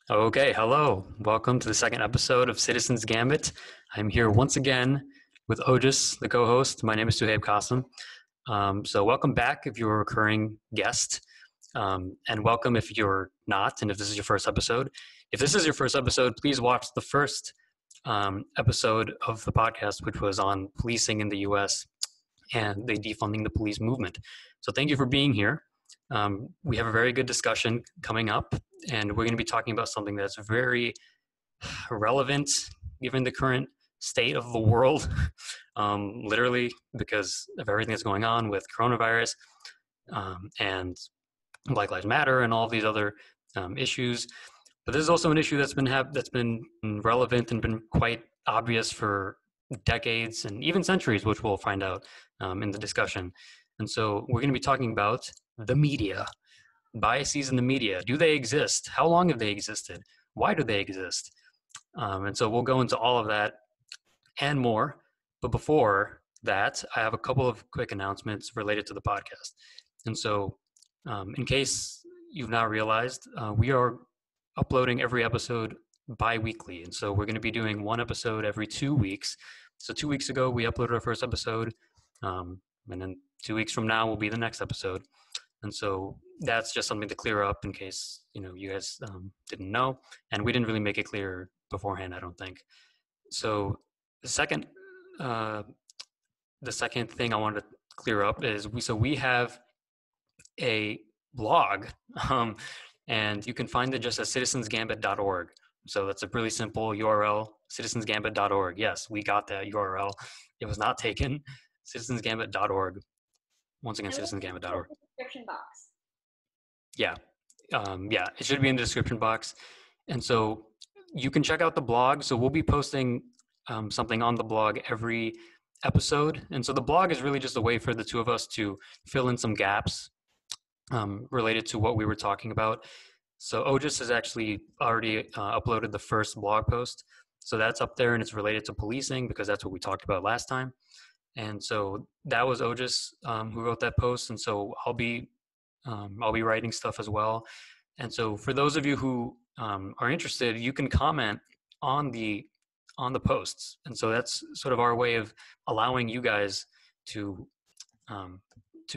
Okay, hello. Welcome to the second episode of Citizens Gambit. I'm here once again with Otis, the co-host. My name is Suhaib Qasim. So welcome back if you're a recurring guest, and welcome if you're not, and if this is your first episode. If this is your first episode, please watch the first episode of the podcast, which was on policing in the U.S. and the defunding the police movement. So thank you for being here. We have a very good discussion coming up, and we're going to be talking about something that's very relevant given the current state of the world, literally because of everything that's going on with coronavirus and Black Lives Matter and all of these other issues. But this is also an issue that's been relevant and been quite obvious for decades and even centuries, which we'll find out in the discussion. And so we're going to be talking about the media, biases in the media. Do they exist? How long have they existed? Why do they exist? And so we'll go into all of that and more. But before that, I have a couple of quick announcements related to the podcast. And so in case you've not realized, we are uploading every episode bi-weekly. And so we're going to be doing one episode every 2 weeks. So 2 weeks ago, we uploaded our first episode. And then 2 weeks from now will be the next episode. And so that's just something to clear up in case, you guys didn't know. And we didn't really make it clear beforehand, I don't think. So the second thing I wanted to clear up is we have a blog, and you can find it just at citizensgambit.org. So that's a really simple URL, citizensgambit.org. Yes, we got that URL. It was not taken. Citizensgambit.org. Once again, citizensgambit.org. Description box. Yeah, it should be in the description box. And so you can check out the blog. So we'll be posting something on the blog every episode. And so the blog is really just a way for the two of us to fill in some gaps related to what we were talking about. So Otis has actually already uploaded the first blog post. So that's up there, and it's related to policing because that's what we talked about last time. And so that was Otis who wrote that post. And so I'll be writing stuff as well. And so for those of you who are interested, you can comment on the posts. And so that's sort of our way of allowing you guys to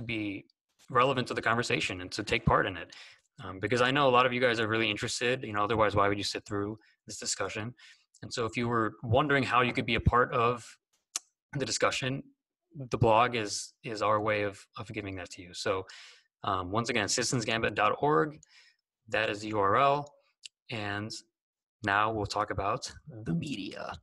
be relevant to the conversation and to take part in it. Because I know a lot of you guys are really interested, otherwise why would you sit through this discussion? And so if you were wondering how you could be a part of the discussion, the blog is our way of giving that to you. So once again, citizensgambit.org, that is the URL. And now we'll talk about the media.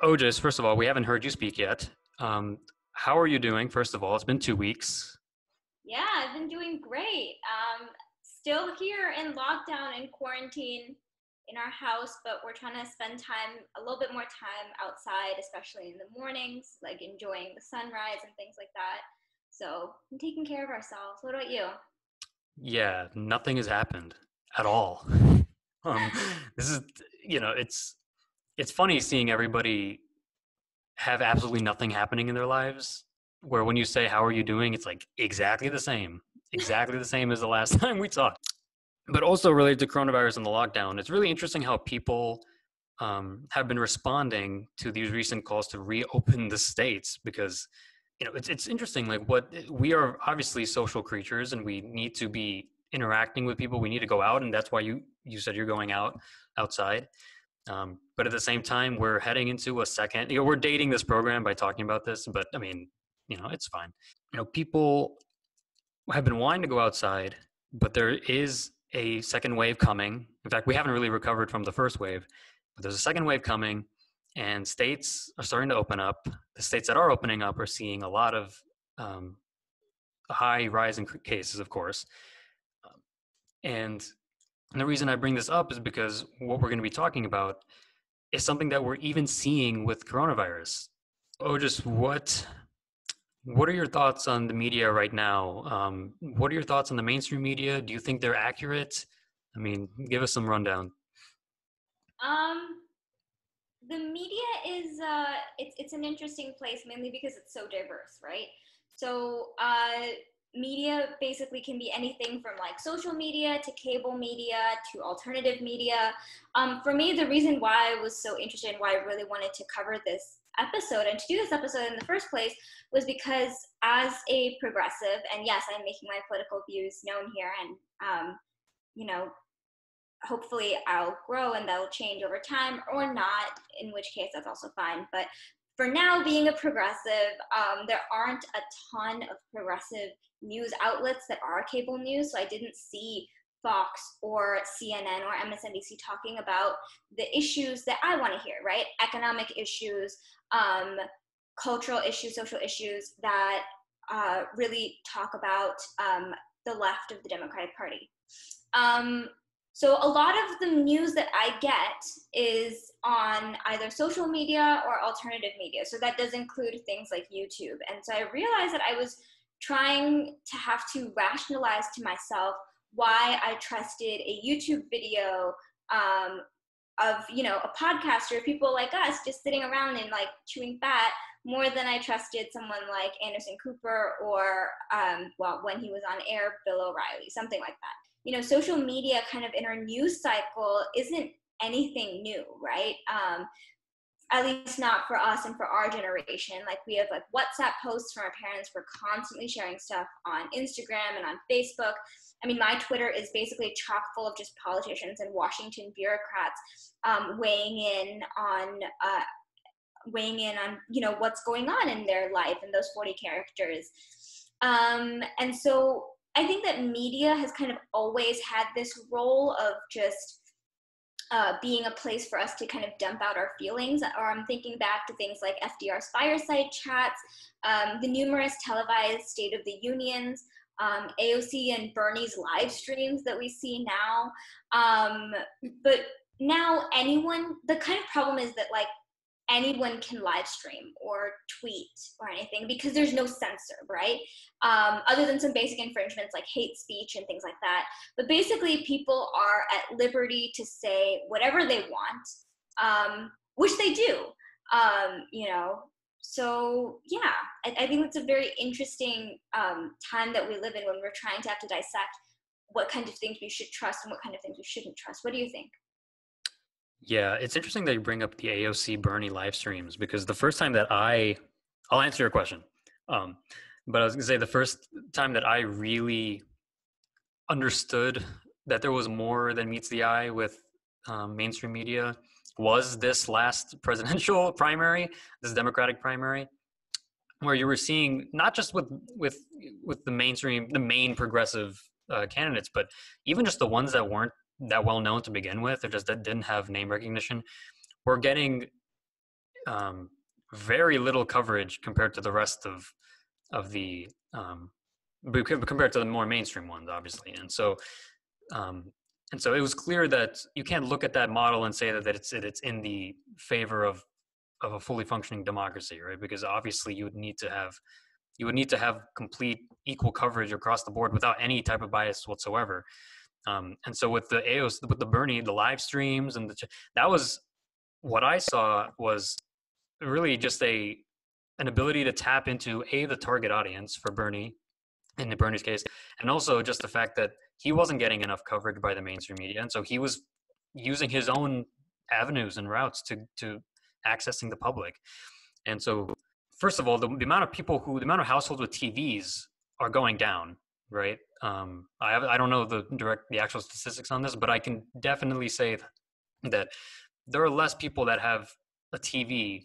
Otis, first of all, we haven't heard you speak yet. How are you doing? First of all, it's been 2 weeks. Yeah, I've been doing great. Still here in lockdown and quarantine in our house, but we're trying to spend a little bit more time outside, especially in the mornings, like enjoying the sunrise and things like that. So I'm taking care of ourselves. What about you? Yeah, nothing has happened at all. This is, it's funny seeing everybody have absolutely nothing happening in their lives, where when you say, how are you doing? It's like exactly the same as the last time we talked. But also related to coronavirus and the lockdown, it's really interesting how people have been responding to these recent calls to reopen the states, because it's interesting. Like, what we are obviously social creatures, and we need to be interacting with people. We need to go out, and that's why you said you're going outside. But at the same time, we're heading into a second. We're dating this program by talking about this, but I mean, it's fine. People have been wanting to go outside, but there is a second wave coming. In fact, we haven't really recovered from the first wave, but there's a second wave coming, and states are starting to open up. The states that are opening up are seeing a lot of high rise in cases, of course. And the reason I bring this up is because what we're going to be talking about is something that we're even seeing with coronavirus. Just what are your thoughts on the media right now? What are your thoughts on the mainstream media? Do you think they're accurate? I mean, give us some rundown. Um, the media is it's an interesting place mainly because it's so diverse, right? So media basically can be anything from like social media to cable media to alternative media. For me, the reason why I was so interested and why I really wanted to cover this episode and to do this episode in the first place was because as a progressive, and yes, I'm making my political views known here, and you know, hopefully I'll grow and that'll change over time or not, in which case that's also fine. But for now, being a progressive, there aren't a ton of progressive news outlets that are cable news. So I didn't see Fox or CNN or MSNBC talking about the issues that I want to hear, right? Economic issues, cultural issues, social issues that really talk about the left of the Democratic Party. Um, so a lot of the news that I get is on either social media or alternative media. So that does include things like YouTube. And so I realized that I was trying to have to rationalize to myself why I trusted a YouTube video of, you know, a podcaster, people like us just sitting around and like chewing fat more than I trusted someone like Anderson Cooper or, well, when he was on air, Bill O'Reilly, something like that. You know, social media kind of in our news cycle isn't anything new, right? At least not for us and for our generation. Like we have like WhatsApp posts from our parents. We're constantly sharing stuff on Instagram and on Facebook. I mean, my Twitter is basically chock full of just politicians and Washington bureaucrats weighing in on you know what's going on in their life and those 40 characters. And so I think that media has kind of always had this role of just being a place for us to kind of dump out our feelings. Or I'm thinking back to things like FDR's fireside chats, the numerous televised State of the Unions, AOC and Bernie's live streams that we see now. But now the kind of problem is that like anyone can live stream or tweet or anything because there's no censor, right? Other than some basic infringements like hate speech and things like that. But basically people are at liberty to say whatever they want, which they do, you know. So yeah, I think it's a very interesting time that we live in when we're trying to have to dissect what kind of things we should trust and what kind of things we shouldn't trust. What do you think? Yeah, it's interesting that you bring up the AOC Bernie live streams because the first time that I'll answer your question. But I was gonna say the first time that I really understood that there was more than meets the eye with mainstream media was this last presidential primary, this Democratic primary, where you were seeing not just with the main progressive candidates, but even just the ones that weren't that well known to begin with, or just that didn't have name recognition, were getting very little coverage compared to the rest of the compared to the more mainstream ones, obviously. And so it was clear that you can't look at that model and say that it's in the favor of a fully functioning democracy, right? Because obviously you would need to have complete equal coverage across the board without any type of bias whatsoever. And so with the AOS, with the Bernie, the live streams, and that was what I saw was really just an ability to tap into the target audience for Bernie, in the Bernie's case, and also just the fact that he wasn't getting enough coverage by the mainstream media, and so he was using his own avenues and routes to accessing the public. And so, first of all, the amount of households with TVs are going down, right? I don't know the actual statistics on this, but I can definitely say that there are less people that have a TV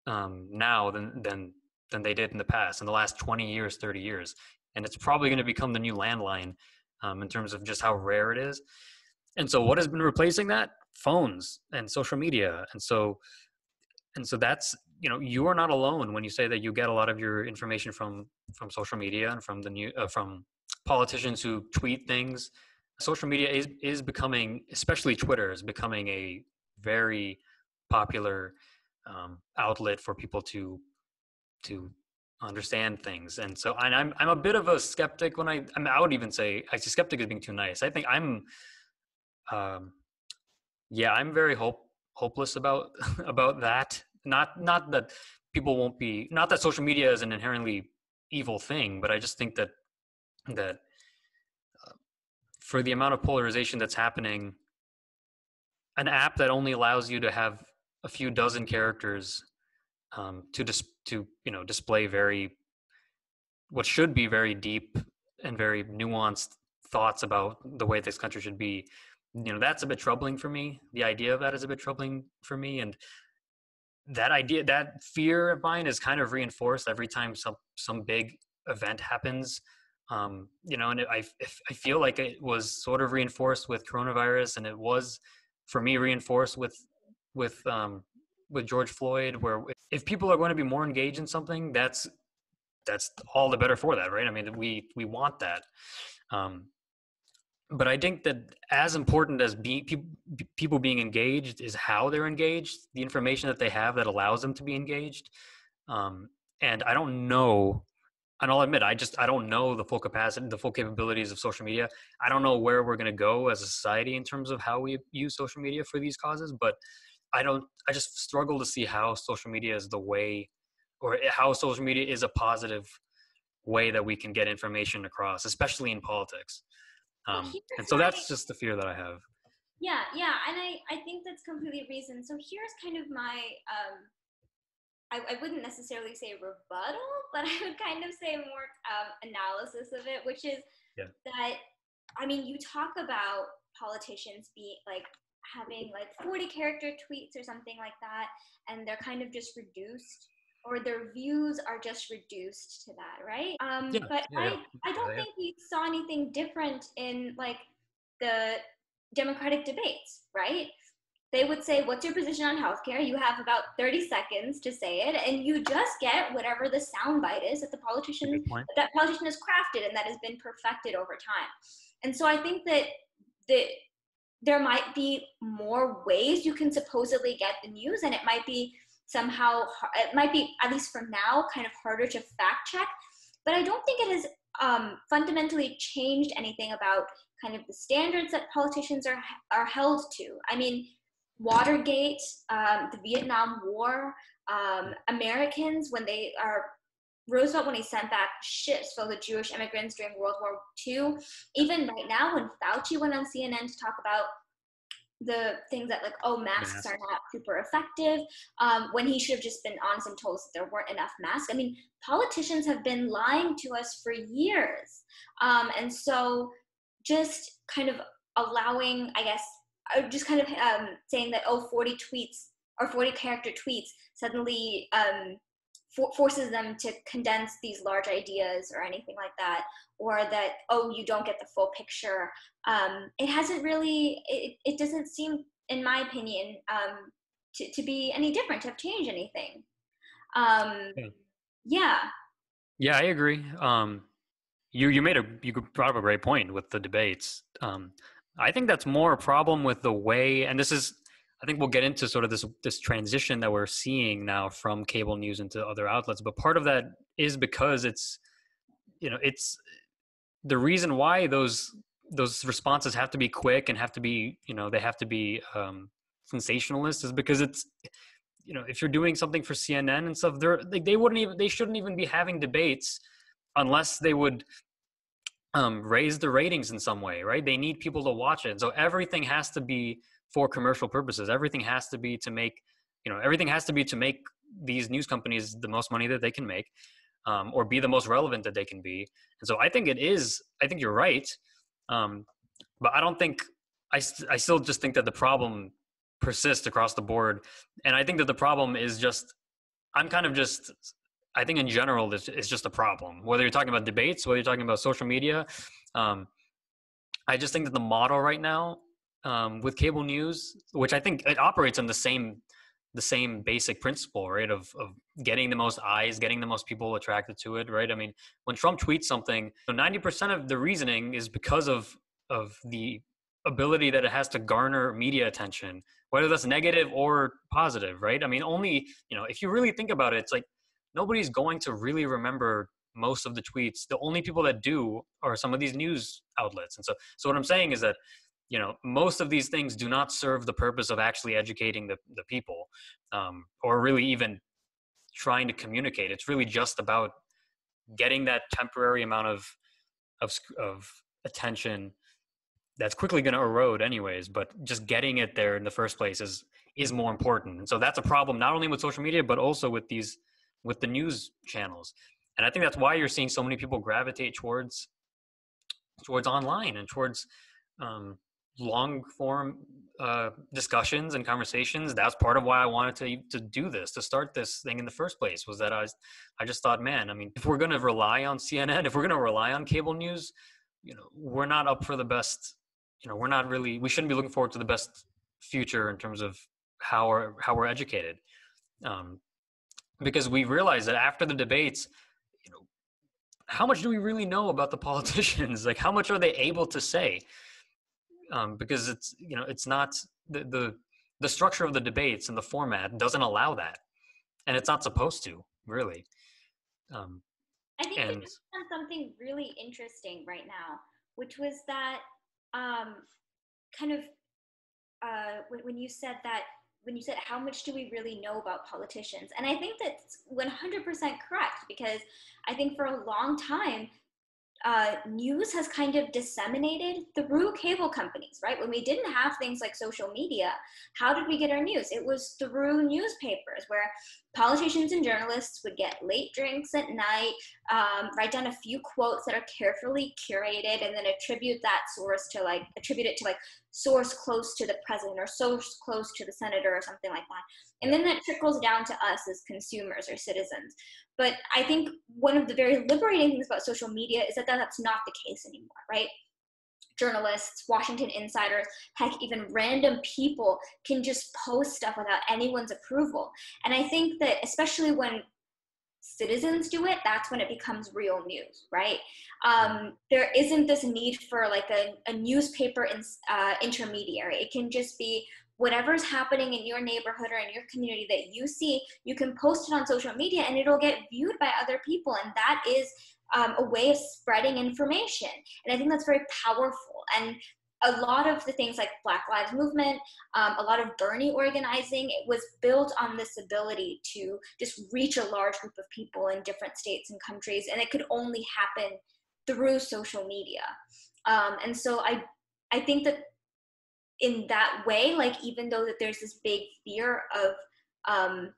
now than they did in the past, in the last 20 years, 30 years. And it's probably going to become the new landline in terms of just how rare it is. And so what has been replacing that? Phones and social media. And so that's, you are not alone when you say that you get a lot of your information from social media and from from politicians who tweet things. Social media is becoming, especially Twitter, is becoming a very popular outlet for people to understand things. And so I'm a bit of a skeptic when I would even say, actually, skeptic is being too nice. I think I'm Yeah, I'm very hopeless about about that. Not that people won't be, not that social media is an inherently evil thing, but I just think that for the amount of polarization that's happening, an app that only allows you to have a few dozen characters to display very, what should be very deep and very nuanced thoughts about the way this country should be, that's a bit troubling for me. The idea of that is a bit troubling for me, and that idea, that fear of mine, is kind of reinforced every time some big event happens. And I feel like it was sort of reinforced with coronavirus, and it was for me reinforced with um, with George Floyd, where if people are going to be more engaged in something, that's all the better for that, right? I mean, we want that. Um, but I think that as important as people being engaged is how they're engaged, the information that they have that allows them to be engaged. Um, and I don't know, and I'll admit, I don't know the full capacity, the full capabilities of social media. I don't know where we're going to go as a society in terms of how we use social media for these causes, but I just struggle to see how social media is the way, or how social media is a positive way that we can get information across, especially in politics. Well, And here's so my that's just the fear that I have. yeah, and I think that's completely reason. So here's kind of my I wouldn't necessarily say rebuttal, but I would kind of say more analysis of it, which is Yeah. that I mean, you talk about politicians be like having like 40 character tweets or something like that, and they're kind of just reduced, or their views are just reduced to that, right? Yeah. But Yeah. Yeah. I don't Yeah. think we saw anything different in like the Democratic debates, right? They would say, "What's your position on healthcare?" You have about 30 seconds to say it, and you just get whatever the soundbite is that That's a good point. that politician has crafted and that has been perfected over time. And so I think that the there might be more ways you can supposedly get the news, and it might be somehow, it might be, at least for now, kind of harder to fact check. But I don't think it has fundamentally changed anything about kind of the standards that politicians are held to. I mean, Watergate, the Vietnam War, Americans, when they are Roosevelt, when he sent back ships filled with Jewish immigrants during World War II, even right now, when Fauci went on CNN to talk about the things that, like, oh, masks are Masks. not super effective, when he should have just been honest and told us that there weren't enough masks. I mean, politicians have been lying to us for years. And so just kind of allowing, I guess, just kind of saying that, oh, 40 tweets or 40 character tweets suddenly forces them to condense these large ideas or anything like that, or that, oh, you don't get the full picture. It hasn't really, it doesn't seem, in my opinion, to be any different, to have changed anything. Um, Yeah. yeah. Yeah, I agree. You brought up a great point with the debates. I think that's more a problem with the way, and this is, I think we'll get into sort of this transition that we're seeing now from cable news into other outlets. But part of that is because it's the reason why those responses have to be quick and have to be, they have to be sensationalist, is because it's, if you're doing something for CNN and stuff, they shouldn't even be having debates unless they would raise the ratings in some way, right? They need people to watch it. And so everything has to be for commercial purposes. Everything has to be to make, everything has to be to make these news companies the most money that they can make, or be the most relevant that they can be. And so I think you're right. But I don't think, I still just think that the problem persists across the board. And I think that the problem is just, I'm kind of just, I think in general, it's just a problem. Whether you're talking about debates, whether you're talking about social media, um, I just think that the model right now, with cable news, which I think it operates on the same basic principle, right? Of getting the most eyes, getting the most people attracted to it, right? I mean, when Trump tweets something, 90% of the reasoning is because of the ability that it has to garner media attention, whether that's negative or positive, right? I mean, only, if you really think about it, it's like nobody's going to really remember most of the tweets. The only people that do are some of these news outlets. And so what I'm saying is that most of these things do not serve the purpose of actually educating the people, or really even trying to communicate. It's really just about getting that temporary amount of attention that's quickly going to erode anyways, but just getting it there in the first place is more important. And so that's a problem not only with social media, but also with the news channels. And I think that's why you're seeing so many people gravitate towards online and towards long form discussions and conversations. That's part of why I wanted to do this, to start this thing in the first place, was that I just thought, man, I mean, if we're going to rely on CNN, if we're going to rely on cable news, we're not up for the best. We shouldn't be looking forward to the best future in terms of how we're educated, because we realized that after the debates, how much do we really know about the politicians? Like, how much are they able to say? Because it's not the structure of the debates and the format doesn't allow that, and it's not supposed to, really. I think you just done something really interesting right now, which was that when you said how much do we really know about politicians, and I think that's 100% correct, because I think for a long time news has kind of disseminated through cable companies, right? When we didn't have things like social media, how did we get our news? It was through newspapers, where politicians and journalists would get late drinks at night, write down a few quotes that are carefully curated, and then attribute it to source close to the president or source close to the senator or something like that. And then that trickles down to us as consumers or citizens. But I think one of the very liberating things about social media is that that's not the case anymore, right? Journalists, Washington insiders, heck, even random people can just post stuff without anyone's approval. And I think that especially when citizens do it, that's when it becomes real news, right? There isn't this need for like a newspaper intermediary. It can just be whatever's happening in your neighborhood or in your community that you see, you can post it on social media and it'll get viewed by other people. And that is a way of spreading information. And I think that's very powerful. And a lot of the things like Black Lives Movement, a lot of Bernie organizing, it was built on this ability to just reach a large group of people in different states and countries. And it could only happen through social media. And so I think that in that way, like, even though that there's this big fear of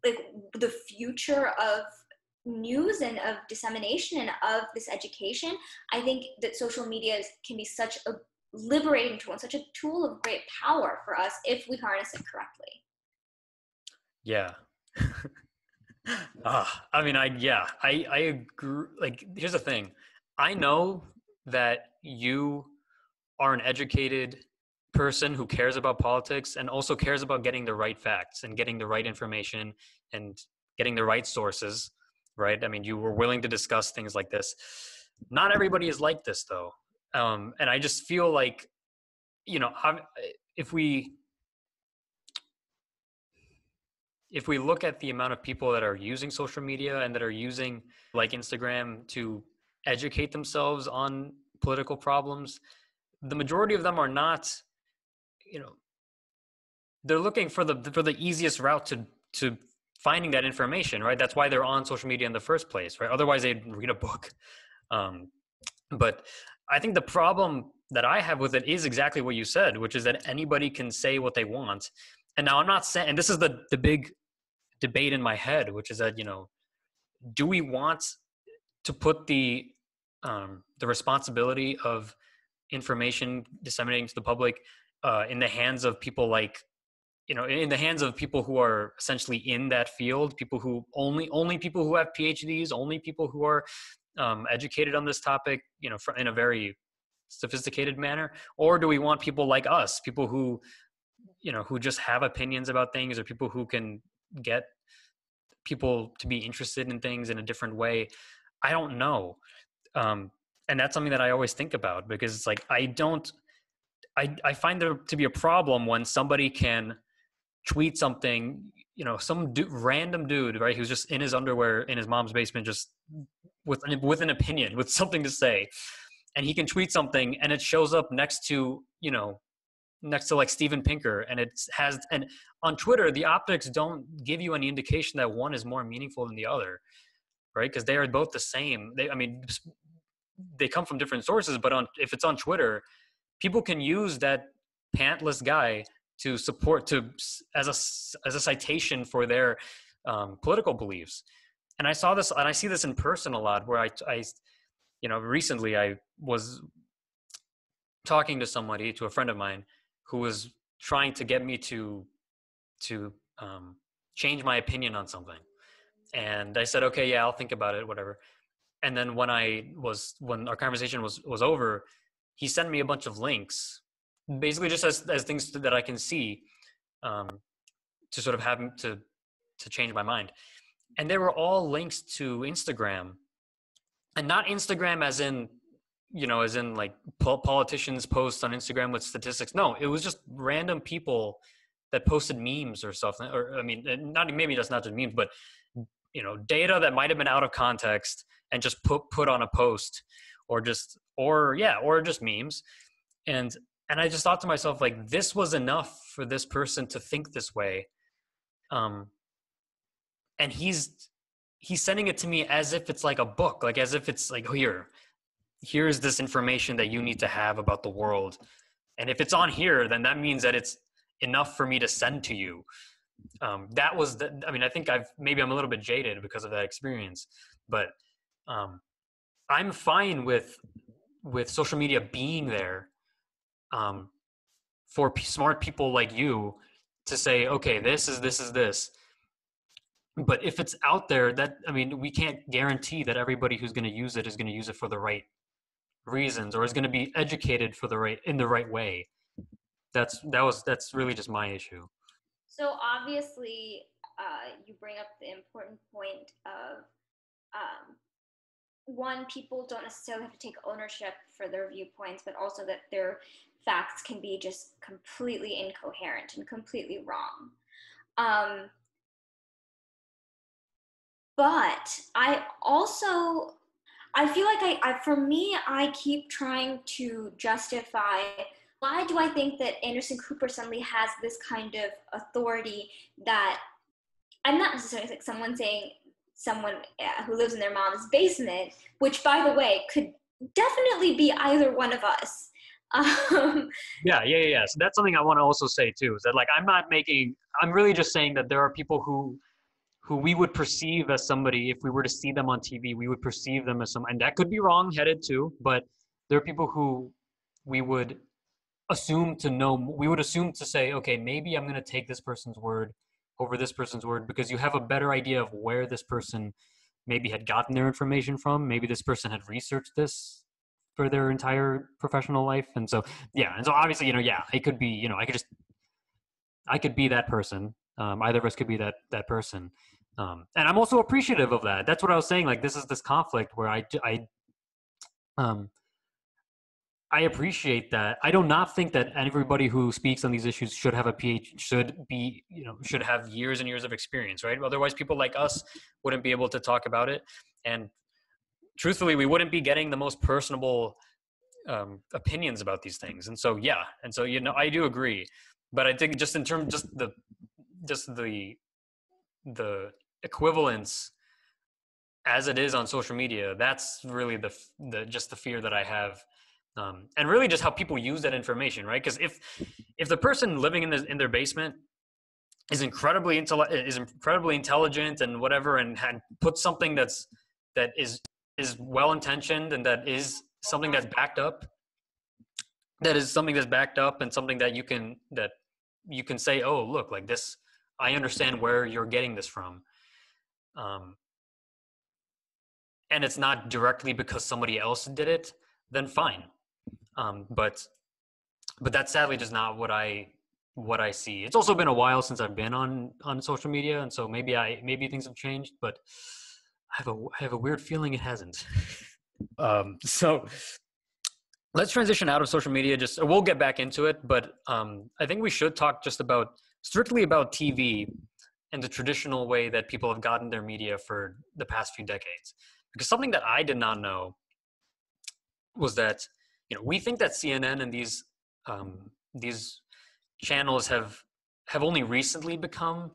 like the future of news and of dissemination and of this education, I think that social media can be such a liberating tool and such a tool of great power for us if we harness it correctly. Yeah. I agree. Like, here's the thing. I know that you are an educated person who cares about politics and also cares about getting the right facts and getting the right information and getting the right sources, right? I mean, you were willing to discuss things like this. Not everybody is like this, though. And I just feel like, if we look at the amount of people that are using social media and that are using like Instagram to educate themselves on political problems, the majority of them are not, they're looking for the easiest route to finding that information, right? That's why they're on social media in the first place, right? Otherwise they'd read a book. But I think the problem that I have with it is exactly what you said, which is that anybody can say what they want. And now I'm not saying, and this is the big debate in my head, which is that, do we want to put the responsibility of information disseminating to the public in the hands of people like, in the hands of people who are essentially in that field, people who only people who have PhDs, only people who are educated on this topic, in a very sophisticated manner? Or do we want people like us, people who, who just have opinions about things, or people who can get people to be interested in things in a different way? I don't know. And that's something that I always think about, because it's like, I find there to be a problem when somebody can tweet something, some random dude, right, who's just in his underwear in his mom's basement, just with an opinion, with something to say. and he can tweet something and it shows up next to, like Steven Pinker, and and on Twitter, the optics don't give you any indication that one is more meaningful than the other, right? Because they are both the same. They come from different sources, but if it's on Twitter, people can use that pantless guy to as a citation for their political beliefs. And I see this in person a lot, where recently I was talking to a friend of mine, who was trying to get me to change my opinion on something. And I said, okay, yeah, I'll think about it, whatever. And then when our conversation was over, he sent me a bunch of links, basically just as things that I can see, to sort of have him to change my mind. And they were all links to Instagram, and not Instagram as in like politicians post on Instagram with statistics. No, it was just random people that posted memes or stuff. Or maybe that's not just memes, but data that might have been out of context and just put on a post, or just memes. And I just thought to myself, like, this was enough for this person to think this way. And he's sending it to me as if it's like a book, like as if it's like, oh, here's this information that you need to have about the world. And if it's on here, then that means that it's enough for me to send to you. I think I'm a little bit jaded because of that experience, but I'm fine with social media being there for smart people like you to say, okay, this is this. But if it's out there, we can't guarantee that everybody who's going to use it is going to use it for the right reasons, or is going to be educated in the right way. That's really just my issue. So obviously, you bring up the important point of one, people don't necessarily have to take ownership for their viewpoints, but also that their facts can be just completely incoherent and completely wrong. But I feel like I keep trying to justify, why do I think that Anderson Cooper suddenly has this kind of authority that I'm not necessarily like someone who lives in their mom's basement, which, by the way, could definitely be either one of us. Yeah. So that's something I want to also say too, is that, like, I'm really just saying that there are people who we would perceive as somebody, if we were to see them on TV, we would perceive them as and that could be wrong-headed too, but there are people who we would assume to say, okay, maybe I'm going to take this person's word over this person's word, because you have a better idea of where this person maybe had gotten their information from. Maybe this person had researched this for their entire professional life. And so obviously, it could be, I could be that person. Either of us could be that person. And I'm also appreciative of that. That's what I was saying. Like, this is this conflict where I appreciate that. I do not think that everybody who speaks on these issues should have a PhD, should have years and years of experience, right? Otherwise, people like us wouldn't be able to talk about it. And truthfully, we wouldn't be getting the most personable opinions about these things. And so, I do agree. But I think just in terms, the equivalence as it is on social media, that's really the fear that I have. And really just how people use that information, right? Because if the person living in their basement is incredibly intelligent and whatever, and had put something that is well intentioned, and that is something that's backed up, and something that you can say, oh, look, like this, I understand where you're getting this from, and it's not directly because somebody else did it, then fine. But that's sadly just not what I see. It's also been a while since I've been on social media, and so maybe things have changed, but I have a weird feeling it hasn't. So let's transition out of social media. We'll get back into it, but I think we should talk just strictly about TV and the traditional way that people have gotten their media for the past few decades. Because something that I did not know was that, we think that CNN and these channels have only recently become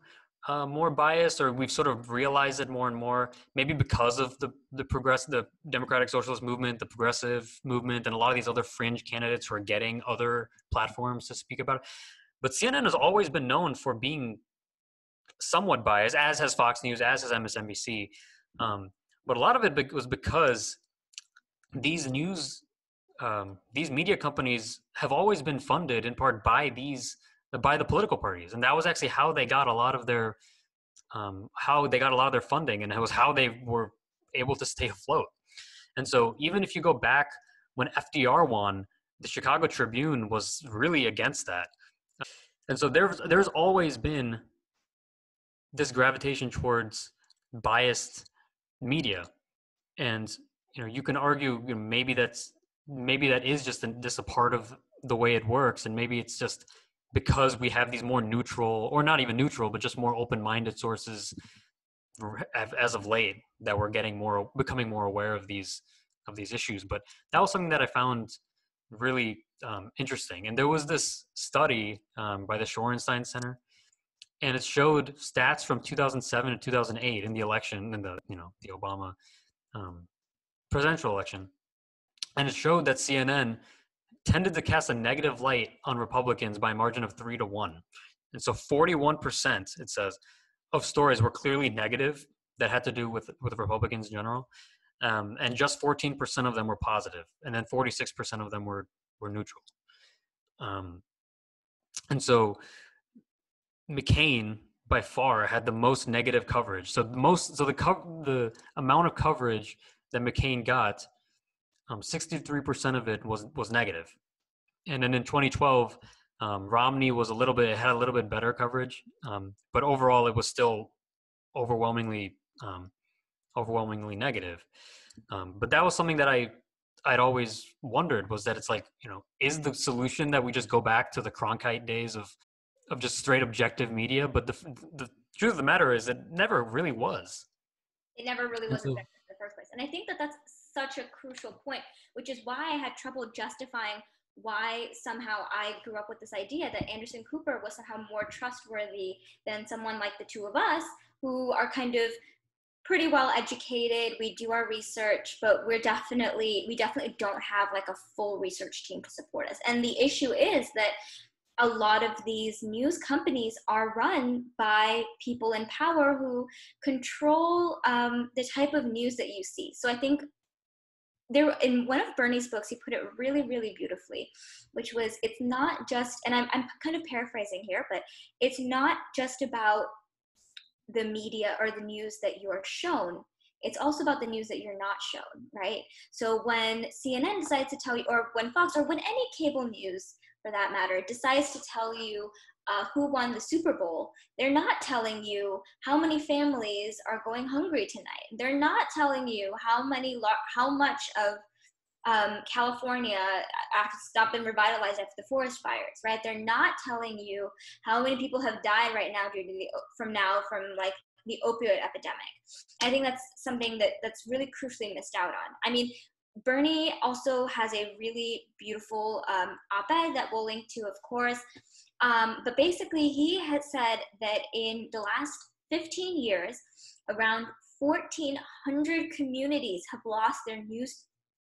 more biased, or we've sort of realized it more and more, maybe because of the democratic socialist movement, the progressive movement, and a lot of these other fringe candidates who are getting other platforms to speak about it. But CNN has always been known for being somewhat biased, as has Fox News, as has MSNBC. But a lot of it was because these these media companies have always been funded in part by the political parties, and that was actually how they got a lot of their funding, and it was how they were able to stay afloat. And so even if you go back when FDR won, the Chicago Tribune was really against that. And so there's always been this gravitation towards biased media. And you can argue, maybe that is just a part of the way it works, and maybe it's just because we have these more neutral, or not even neutral, but just more open-minded sources as of late, that we're becoming more aware of these issues. But that was something that I found really interesting. And there was this study by the Shorenstein Center, and it showed stats from 2007 to 2008 in the election, in the Obama presidential election, and it showed that CNN tended to cast a negative light on Republicans by a margin of 3-1. And so 41%, it says, of stories were clearly negative that had to do with Republicans in general, and just 14% of them were positive, and then 46% of them were neutral. And so McCain by far had the most negative coverage. So the amount of coverage that McCain got, 63% of it was negative. And then in 2012, Romney had a little bit better coverage, but overall it was still overwhelmingly negative. But that was something that I'd always wondered, was that it's like, is the solution that we just go back to the Cronkite days of just straight objective media? But the truth of the matter is, it never really was. It never really was objective in the first place. And I think that that's such a crucial point, which is why I had trouble justifying why somehow I grew up with this idea that Anderson Cooper was somehow more trustworthy than someone like the two of us, who are kind of pretty well educated. We do our research, but we definitely don't have like a full research team to support us. And the issue is that a lot of these news companies are run by people in power who control the type of news that you see. So I think in one of Bernie's books, he put it really, really beautifully, which was, it's not just, and I'm kind of paraphrasing here, but it's not just about the media or the news that you're shown. It's also about the news that you're not shown, right? So when CNN decides to tell you, or when Fox, or when any cable news for that matter decides to tell you who won the Super Bowl, they're not telling you how many families are going hungry tonight. They're not telling you how much of California has not been revitalized after the forest fires, right? They're not telling you how many people have died right now from like the opioid epidemic. I think that's something that's really crucially missed out on. I mean, Bernie also has a really beautiful op-ed that we'll link to, of course. But basically, he has said that in the last 15 years, around 1,400 communities have lost their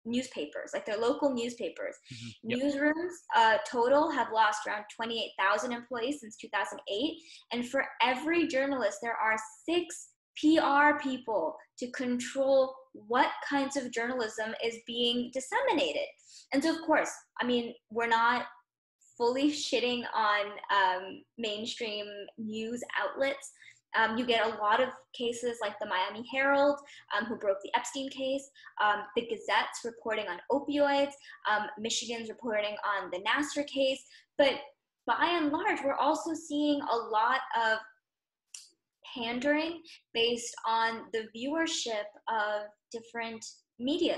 newspapers, like their local newspapers. Mm-hmm. Yep. Newsrooms total have lost around 28,000 employees since 2008. And for every journalist, there are 6 PR people to control what kinds of journalism is being disseminated. And so, of course, I mean, we're not fully shitting on mainstream news outlets. You get a lot of cases like the Miami Herald, who broke the Epstein case, the Gazette's reporting on opioids, Michigan's reporting on the Nassar case. But by and large, we're also seeing a lot of pandering based on the viewership of different media.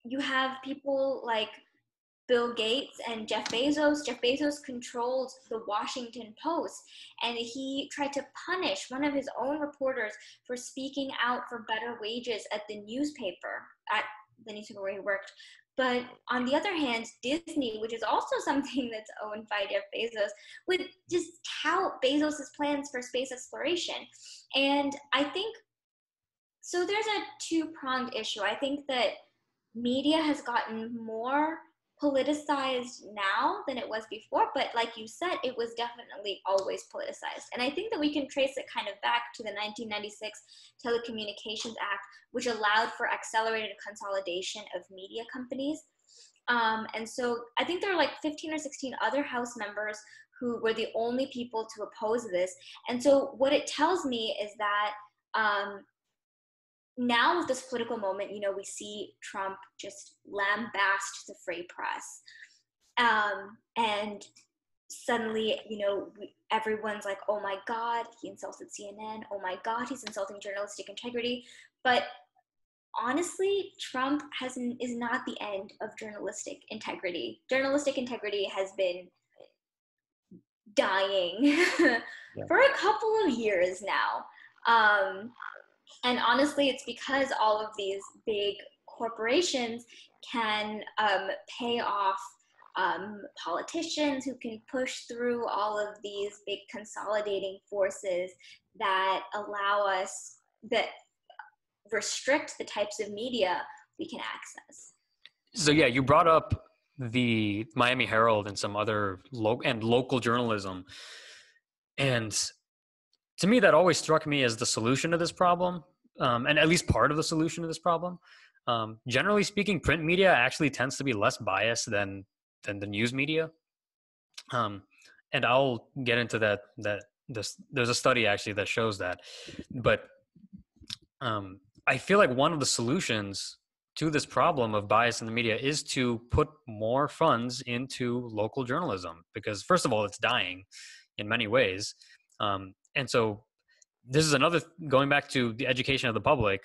You have people like Bill Gates and Jeff Bezos. Jeff Bezos controlled the Washington Post, and he tried to punish one of his own reporters for speaking out for better wages at the newspaper, at newspaper where he worked. But on the other hand, Disney, which is also something that's owned by Jeff Bezos, would just tout Bezos' plans for space exploration. And I think, so there's a two-pronged issue. I think that media has gotten more politicized now than it was before, but like you said, it was definitely always politicized. And I think that we can trace it kind of back to the 1996 Telecommunications Act, which allowed for accelerated consolidation of media companies. And so I think there are like 15 or 16 other House members who were the only people to oppose this. And so what it tells me is that now with this political moment, you know, we see Trump just lambast the free press. And suddenly, you know, everyone's like, oh my God, he insulted CNN. Oh my God, he's insulting journalistic integrity. But honestly, Trump is not the end of journalistic integrity. Journalistic integrity has been dying for a couple of years now. And honestly, it's because all of these big corporations can pay off politicians who can push through all of these big consolidating forces that allow us, that restrict the types of media we can access. So yeah, you brought up the Miami Herald and some other local journalism. And to me, that always struck me as the solution to this problem, and at least part of the solution to this problem. Generally speaking, print media actually tends to be less biased than the news media. And I'll get into that. There's a study actually that shows that. But I feel like one of the solutions to this problem of bias in the media is to put more funds into local journalism, because first of all, it's dying in many ways. And so this is another, going back to the education of the public,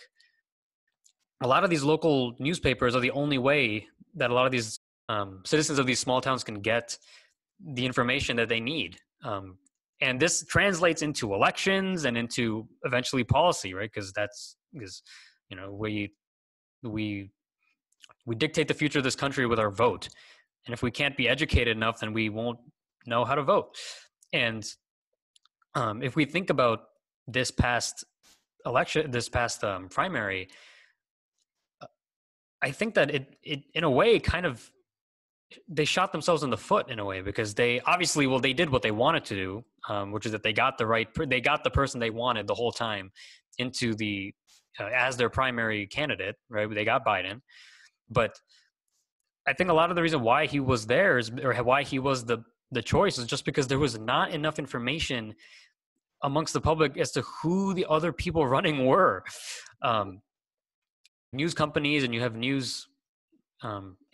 a lot of these local newspapers are the only way that a lot of these citizens of these small towns can get the information that they need. And this translates into elections and into eventually policy, right? Because you know, we dictate the future of this country with our vote. And if we can't be educated enough, then we won't know how to vote. And if we think about this past election, this past primary, I think that it in a way kind of, they shot themselves in the foot in a way, because they obviously, well, they did what they wanted to do, which is that they got the person they wanted the whole time into the as their primary candidate, right? They got Biden. But I think a lot of the reason why he was there or why he was the choice is just because there was not enough information amongst the public as to who the other people running were. News companies, and you have news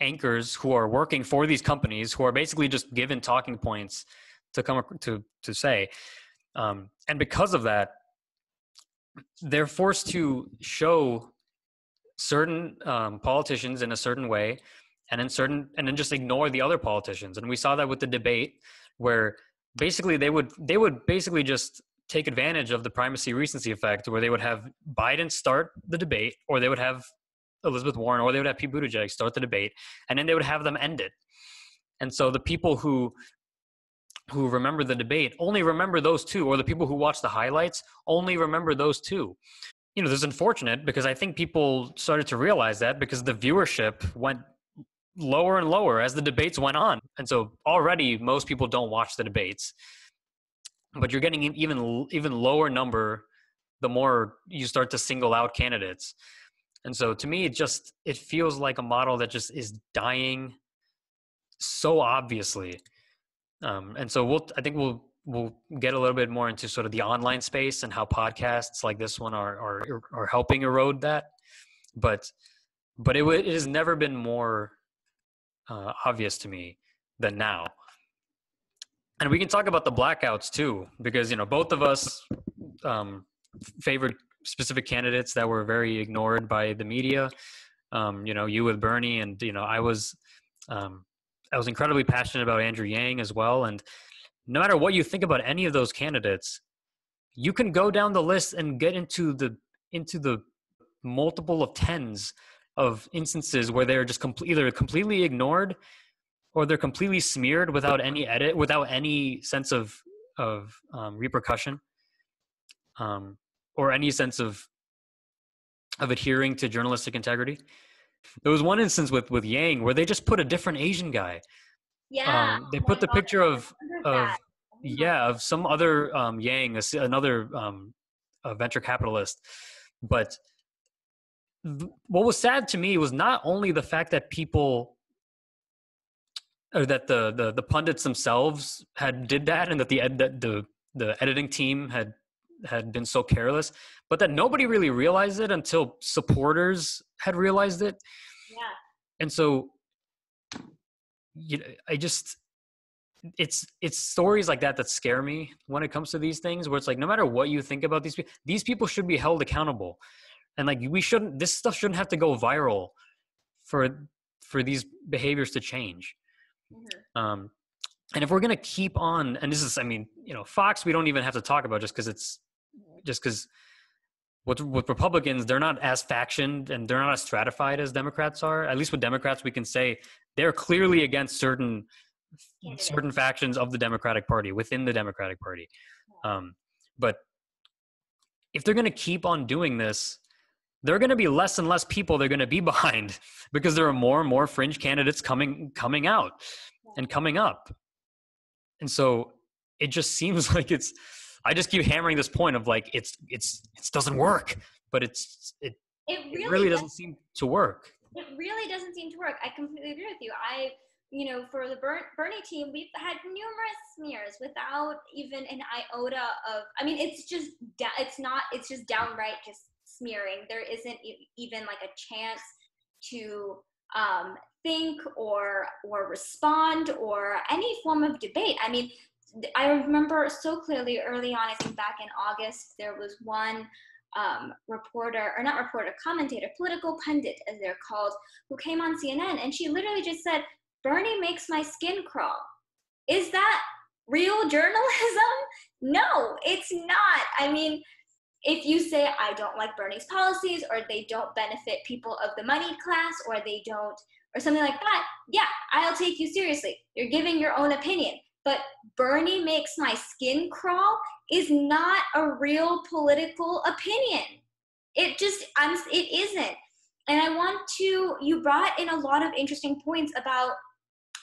anchors who are working for these companies, who are basically just given talking points to come to say. And because of that, they're forced to show certain politicians in a certain way, and then just ignore the other politicians. And we saw that with the debate, where basically they would basically just take advantage of the primacy recency effect, where they would have Biden start the debate, or they would have Elizabeth Warren, or they would have Pete Buttigieg start the debate, and then they would have them end it. And so the people who remember the debate only remember those two, or the people who watch the highlights only remember those two. You know, this is unfortunate, because I think people started to realize that, because the viewership went lower and lower as the debates went on. And so already most people don't watch the debates, but you're getting even lower number the more you start to single out candidates. And so to me, it feels like a model that just is dying so obviously. And so I think we'll get a little bit more into sort of the online space and how podcasts like this one are helping erode that. But it has never been more obvious to me than now. And we can talk about the blackouts too, because, you know, both of us favored specific candidates that were very ignored by the media. You know, you with Bernie, and, you know, I was incredibly passionate about Andrew Yang as well. And no matter what you think about any of those candidates, you can go down the list and get into the multiple of tens of instances where they're just either completely ignored or they're completely smeared without any edit, without any sense of repercussion, or any sense of adhering to journalistic integrity. There was one instance with Yang where they just put a different Asian guy. Yeah. They Oh my put the God, picture I remember that. Oh my of some other Yang, another venture capitalist. But what was sad to me was not only the fact that people, or that the pundits themselves did that, and that the editing team had been so careless, but that nobody really realized it until supporters had realized it. Yeah. And so, it's stories like that scare me when it comes to these things, where it's like, no matter what you think about these people should be held accountable, and like this stuff shouldn't have to go viral for these behaviors to change. Mm-hmm. And if we're going to keep on, and this is, I mean, Fox, we don't even have to talk about, just because with Republicans, they're not as factioned and they're not as stratified as Democrats are. At least with Democrats, we can say they're clearly against certain factions of the Democratic Party, within the Democratic Party. But if they're going to keep on doing this, there are going to be less and less people they're going to be behind, because there are more and more fringe candidates coming out and coming up. And so it just seems like I just keep hammering this point of like, it doesn't work, but it really doesn't seem to work. It really doesn't seem to work. I completely agree with you. For the Bernie team, we've had numerous smears without even an iota of, I mean, it's just downright just smearing. There isn't even like a chance to think or respond or any form of debate. I mean, I remember so clearly early on, I think back in August, there was one commentator, political pundit as they're called, who came on CNN, and she literally just said, "Bernie makes my skin crawl." Is that real journalism? No, it's not. I mean, if you say, I don't like Bernie's policies, or they don't benefit people of the moneyed class, or they don't, or something like that, yeah, I'll take you seriously. You're giving your own opinion. But Bernie makes my skin crawl is not a real political opinion. It isn't. And you brought in a lot of interesting points about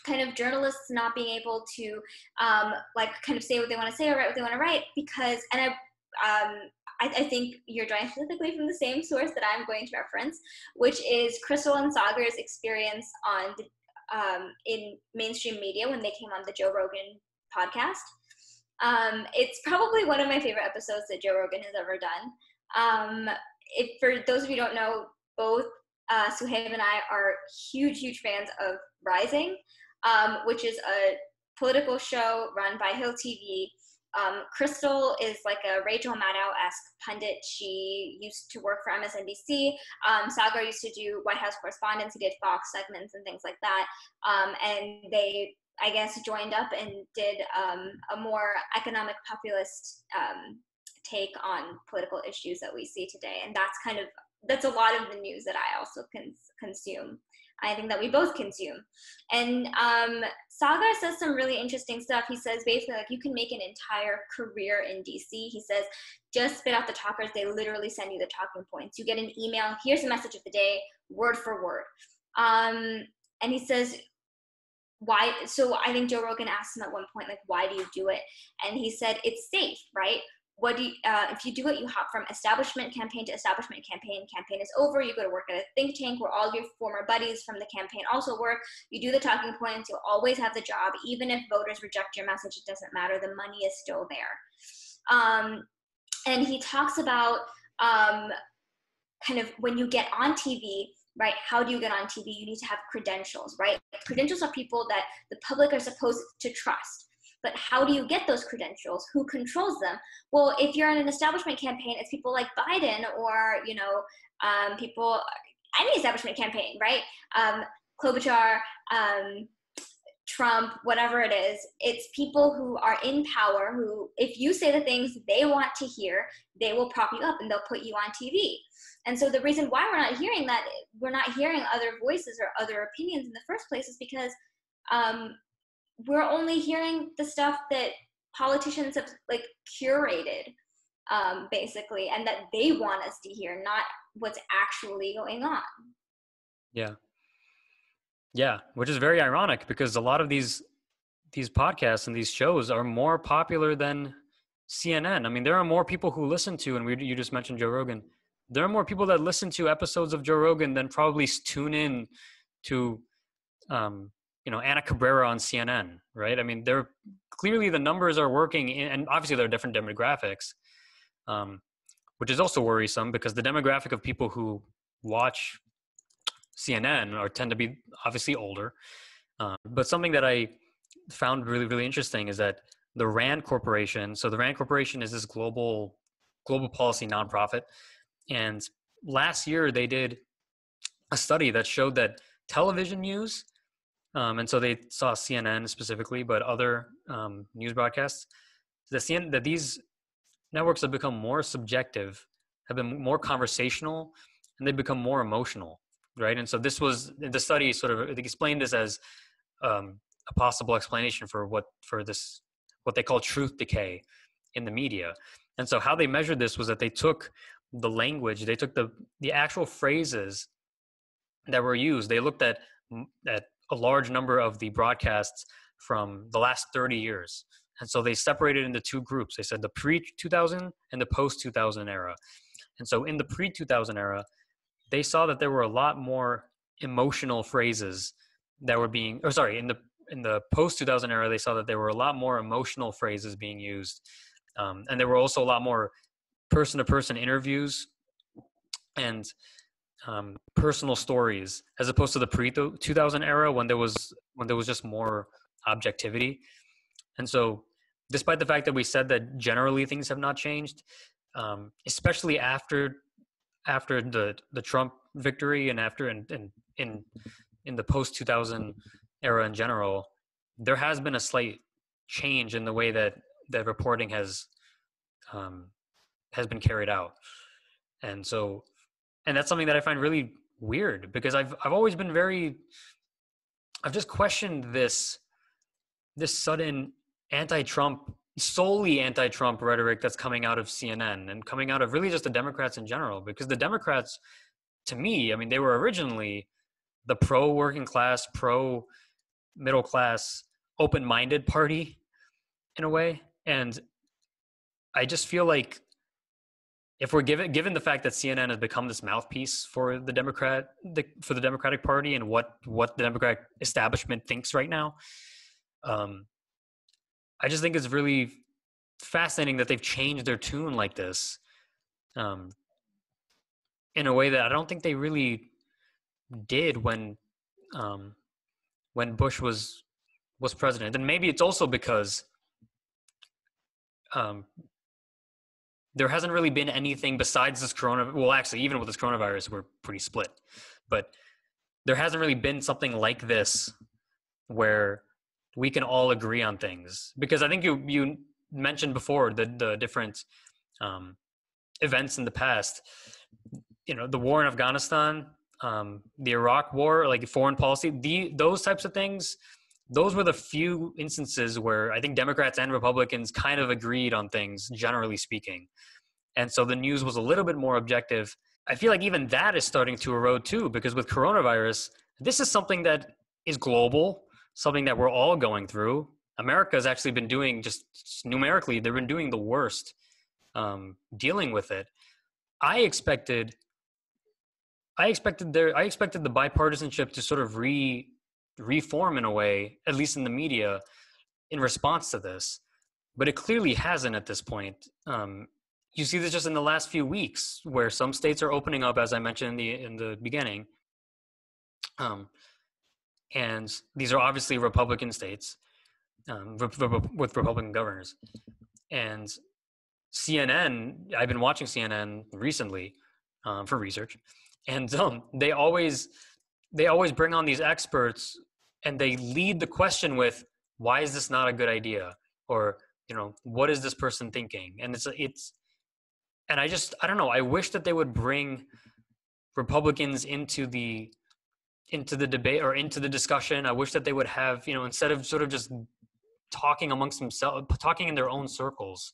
kind of journalists not being able to kind of say what they want to say or write what they want to write, because, and I think you're drawing specifically from the same source that I'm going to reference, which is Crystal and Sagar's experience in mainstream media when they came on the Joe Rogan podcast. It's probably one of my favorite episodes that Joe Rogan has ever done. For those of you who don't know, both Suhaib and I are huge fans of Rising, which is a political show run by Hill TV. Crystal is like a Rachel Maddow-esque pundit. She used to work for MSNBC. Sagar used to do White House correspondence. He did Fox segments and things like that. And they, I guess, joined up and did a more economic populist take on political issues that we see today. And that's a lot of the news that I also consume. I think that we both consume. And Sagar says some really interesting stuff. He says basically, like, you can make an entire career in DC. He says, just spit out the talkers. They literally send you the talking points. You get an email. Here's the message of the day, word for word. And he says, why? So I think Joe Rogan asked him at one point, like, why do you do it? And he said, it's safe, right? If you do it, you hop from establishment campaign to establishment campaign. Campaign is over. You go to work at a think tank where all your former buddies from the campaign also work. You do the talking points. You'll always have the job. Even if voters reject your message, it doesn't matter. The money is still there. And he talks about kind of when you get on TV, right? How do you get on TV? You need to have credentials, right? Credentials are people that the public are supposed to trust. But how do you get those credentials? Who controls them? Well, if you're in an establishment campaign, it's people like Biden or, any establishment campaign, right? Klobuchar, Trump, whatever it is, it's people who are in power who, if you say the things they want to hear, they will prop you up and they'll put you on TV. And so the reason why we're not hearing that, we're not hearing other voices or other opinions in the first place is because we're only hearing the stuff that politicians have like curated, basically, and that they want us to hear, not what's actually going on. Yeah. Yeah, which is very ironic because a lot of these podcasts and these shows are more popular than CNN. I mean, there are more people who listen to, and you just mentioned Joe Rogan. There are more people that listen to episodes of Joe Rogan than probably tune in to, Ana Cabrera on CNN, right? I mean, they're clearly the numbers are working, and obviously there are different demographics, which is also worrisome because the demographic of people who watch CNN tend to be obviously older. But something that I found really, really interesting is that the RAND Corporation, so the RAND Corporation is this global policy nonprofit. And last year they did a study that showed that television news, and so they saw CNN specifically, but other news broadcasts, that these networks have become more subjective, have been more conversational, and they've become more emotional. Right. And so this was the study sort of explained this as a possible explanation for what they call truth decay in the media. And so how they measured this was that they took the language, they took the actual phrases that were used. They looked at a large number of the broadcasts from the last 30 years. And so they separated into two groups. They said the pre-2000 and the post-2000 era. And so in the pre-2000 era, they saw that there were a lot more emotional phrases that were being, in the post-2000 era, they saw that there were a lot more emotional phrases being used. And there were also a lot more person-to-person interviews and personal stories, as opposed to the pre-2000 era when there was just more objectivity. And so despite the fact that we said that generally things have not changed, especially after the Trump victory and after in the post-2000 era in general, there has been a slight change in the way that reporting has been carried out. And that's something that I find really weird because I've always been I've just questioned this sudden solely anti-Trump rhetoric that's coming out of CNN and coming out of really just the Democrats in general, because the Democrats, to me, I mean, they were originally the pro-working class, pro-middle class, open-minded party in a way. And I just feel like if we're given the fact that CNN has become this mouthpiece for the Democratic Party and what the Democratic establishment thinks right now, I just think it's really fascinating that they've changed their tune like this, in a way that I don't think they really did when Bush was president. And maybe it's also because there hasn't really been anything besides this well, actually, even with this coronavirus, we're pretty split. But there hasn't really been something like this where we can all agree on things. Because I think you mentioned before the different events in the past. The war in Afghanistan, the Iraq war, like foreign policy, those types of things. Those were the few instances where I think Democrats and Republicans kind of agreed on things, generally speaking. And so the news was a little bit more objective. I feel like even that is starting to erode too, because with coronavirus, this is something that is global, something that we're all going through. America has actually been doing, just numerically, they've been doing the worst dealing with it. I expected the bipartisanship to sort of reform in a way, at least in the media, in response to this, but it clearly hasn't at this point. You see this just in the last few weeks, where some states are opening up, as I mentioned in the beginning, and these are obviously Republican states with Republican governors. And CNN, I've been watching CNN recently for research, and they always bring on these experts and they lead the question with, why is this not a good idea? Or, what is this person thinking? And and I don't know, I wish that they would bring Republicans into the debate or into the discussion. I wish that they would have, instead of sort of just talking amongst themselves, talking in their own circles.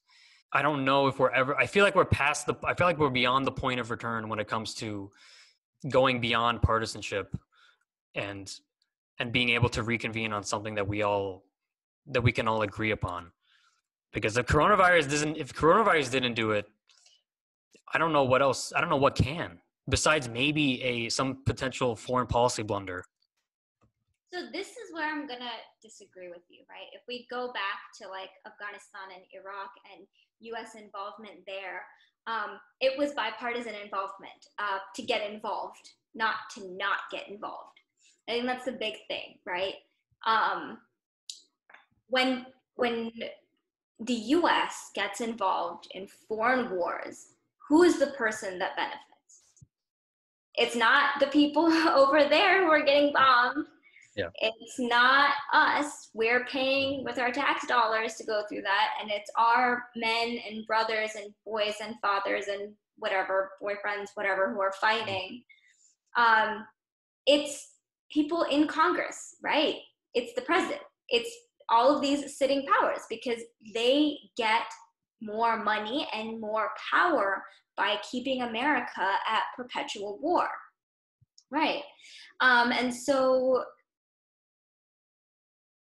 I don't know if I feel like I feel like we're beyond the point of return when it comes to going beyond partisanship and being able to reconvene on something that we can all agree upon. Because if coronavirus didn't do it, I don't know what else. I don't know what can, besides maybe some potential foreign policy blunder. So this is where I'm gonna disagree with you, right? If we go back to like Afghanistan and Iraq and U.S. involvement there, it was bipartisan involvement to get involved, not to not get involved. I think that's the big thing, right? When the U.S. gets involved in foreign wars, who is the person that benefits? It's not the people over there who are getting bombed. Yeah. It's not us. We're paying with our tax dollars to go through that, and it's our men and brothers and boys and fathers and whatever, boyfriends, whatever, who are fighting. It's people in Congress, right? It's the president. It's all of these sitting powers, because they get more money and more power by keeping America at perpetual war, right? And so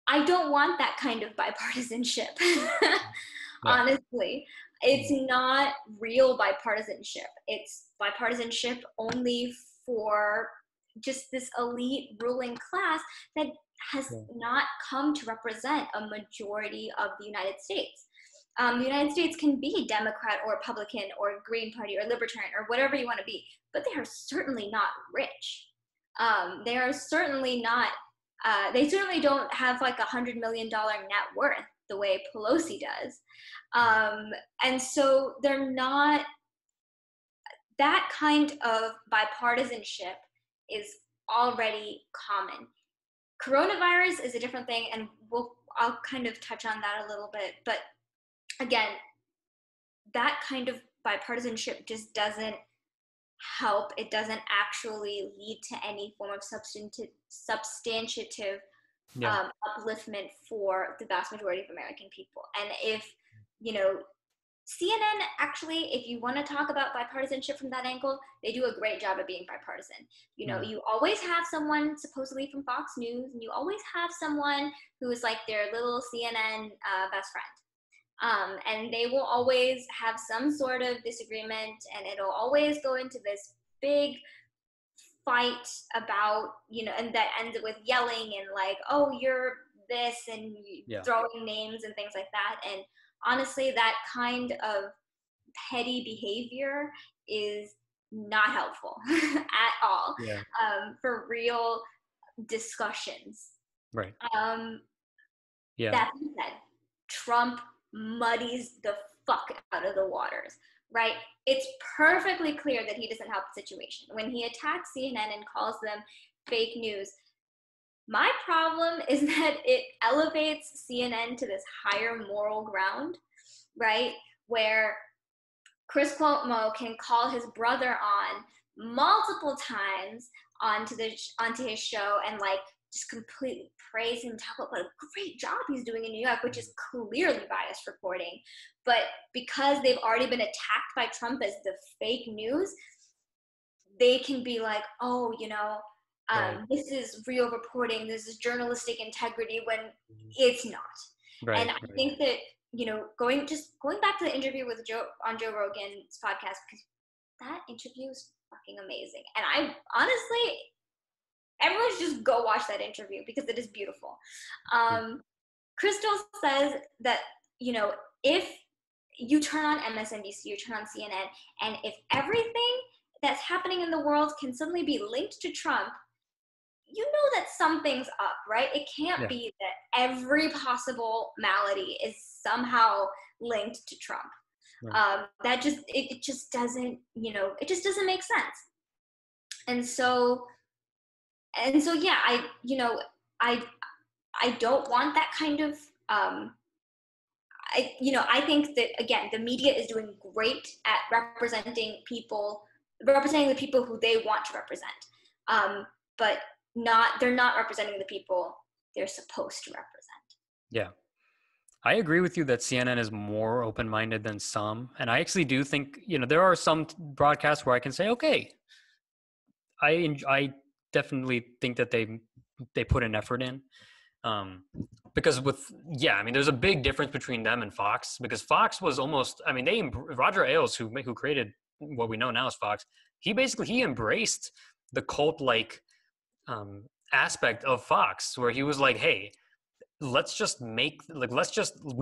I don't want that kind of bipartisanship. Honestly, it's not real bipartisanship. It's bipartisanship only for just this elite ruling class that has not come to represent a majority of the United States. The United States can be Democrat or Republican or Green Party or Libertarian or whatever you want to be, but they are certainly not rich. They are certainly not. They certainly don't have like $100 million net worth the way Pelosi does. And so they're not, that kind of bipartisanship is already common. Coronavirus is a different thing, and I'll kind of touch on that a little bit. But again, that kind of bipartisanship just doesn't help. It doesn't actually lead to any form of substantive upliftment for the vast majority of American people. And if, CNN actually, if you want to talk about bipartisanship from that angle, they do a great job of being bipartisan. You always have someone supposedly from Fox News, and you always have someone who is like their little CNN best friend. And they will always have some sort of disagreement, and it'll always go into this big fight about, and that ends with yelling and like, oh, you're this, and throwing names and things like that. And honestly, that kind of petty behavior is not helpful at all for real discussions. Right. That being said, Trump muddies the fuck out of the waters, right? It's perfectly clear that he doesn't help the situation. When he attacks CNN and calls them fake news, my problem is that it elevates CNN to this higher moral ground, right? Where Chris Cuomo can call his brother on multiple times onto his show and like just completely praise him, talk about what a great job he's doing in New York, which is clearly biased reporting. But because they've already been attacked by Trump as the fake news, they can be like, oh, this is real reporting, this is journalistic integrity, when it's not. Right, and I think that, going back to the interview with Joe Rogan's podcast, because that interview is fucking amazing. And I honestly, everyone should just go watch that interview because it is beautiful. Crystal says that, if you turn on MSNBC, you turn on CNN, and if everything that's happening in the world can suddenly be linked to Trump, you know that something's up, right? It can't be that every possible malady is somehow linked to Trump. That just, it just doesn't, it just doesn't make sense. And so yeah, I I don't want that kind of, I think that, again, the media is doing great at representing the people who they want to represent. But they're not representing the people they're supposed to represent. Yeah. I agree with you that CNN is more open-minded than some. And I actually do think, there are some broadcasts where I can say, okay, I definitely think that they put an effort in. Because there's a big difference between them and Fox, because Fox was almost, Roger Ailes, who created what we know now as Fox, he embraced the cult-like aspect of Fox, where he was like, hey, we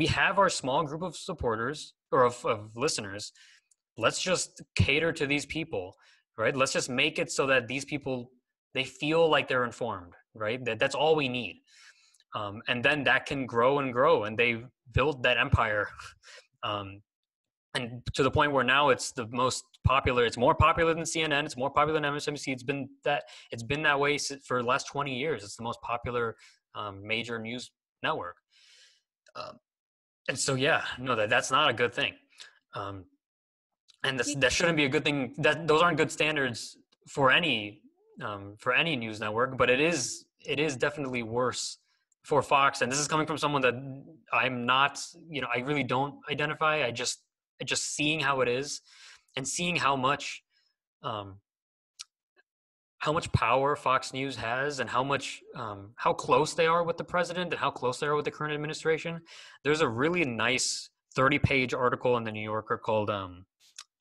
have our small group of supporters or of listeners. Let's just cater to these people, right? Let's just make it so that these people, they feel like they're informed, right? That's all we need. And then that can grow and grow, and they built that empire. And to the point where now it's the most popular. It's more popular than CNN. It's more popular than MSNBC. It's been that way for the last 20 years. It's the most popular major news network. And so, that's not a good thing. And that shouldn't be a good thing. Those aren't good standards for any news network. But it is definitely worse for Fox. And this is coming from someone that I'm not. I really don't identify. I just seeing how it is, and seeing how much power Fox News has, and how close they are with the president, and how close they are with the current administration. There's a really nice 30-page article in the New Yorker called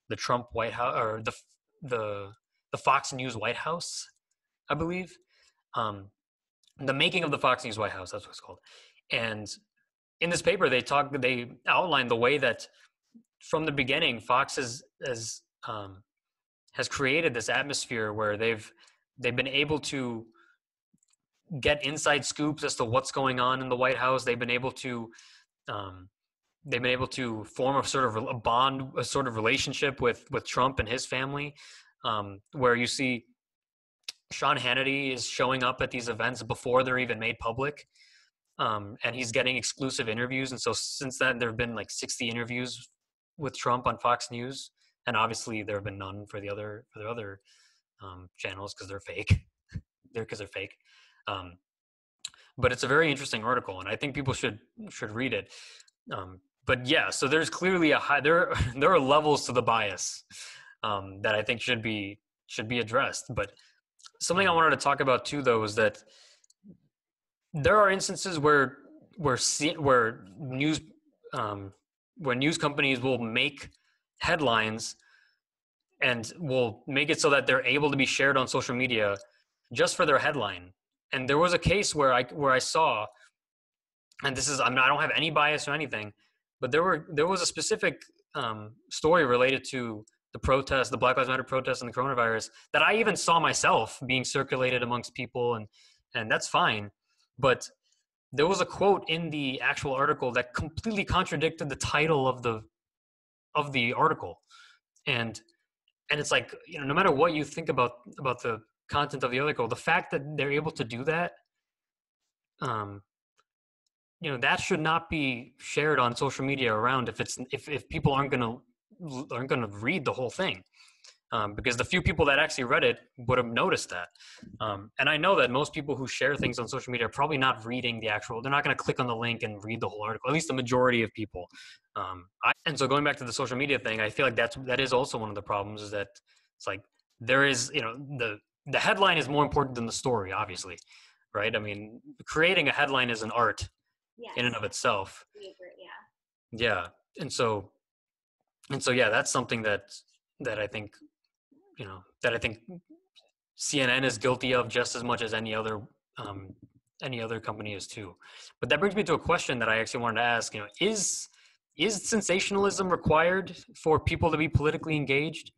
the Trump White House, or the Fox News White House, I believe. The making of the Fox News White House, that's what it's called. And in this paper, they outline the way that from the beginning, Fox has created this atmosphere where they've been able to get inside scoops as to what's going on in the White House. They've been able to form a sort of a bond, a sort of relationship with Trump and his family, where you see Sean Hannity is showing up at these events before they're even made public, and he's getting exclusive interviews. And so since then, there have been like 60 interviews with Trump on Fox News, and obviously there have been none for the other channels because they're fake. They're fake. But it's a very interesting article, and I think people should read it. But yeah, so there's clearly there are levels to the bias that I think should be addressed. But something I wanted to talk about too, though, is that there are instances where news companies will make headlines and will make it so that they're able to be shared on social media just for their headline. And there was a case where I saw, and this is, I don't have any bias or anything, but there was a specific story related to the protest, the Black Lives Matter protests and the coronavirus, that I even saw myself being circulated amongst people, and that's fine. But there was a quote in the actual article that completely contradicted the title of the article. And it's like, no matter what you think about the content of the article, the fact that they're able to do that, that should not be shared on social media around if people aren't going to read the whole thing, because the few people that actually read it would have noticed that. And I know that most people who share things on social media are probably not reading they're not going to click on the link and read the whole article, at least the majority of people. And so going back to the social media thing, I feel like that is also one of the problems, is that it's like there is, the headline is more important than the story, obviously, right? I mean, creating a headline is an art. Yes. In and of itself. Yeah. And so yeah, that's something that I think, that I think CNN is guilty of just as much as any other company is too. But that brings me to a question that I actually wanted to ask, is sensationalism required for people to be politically engaged?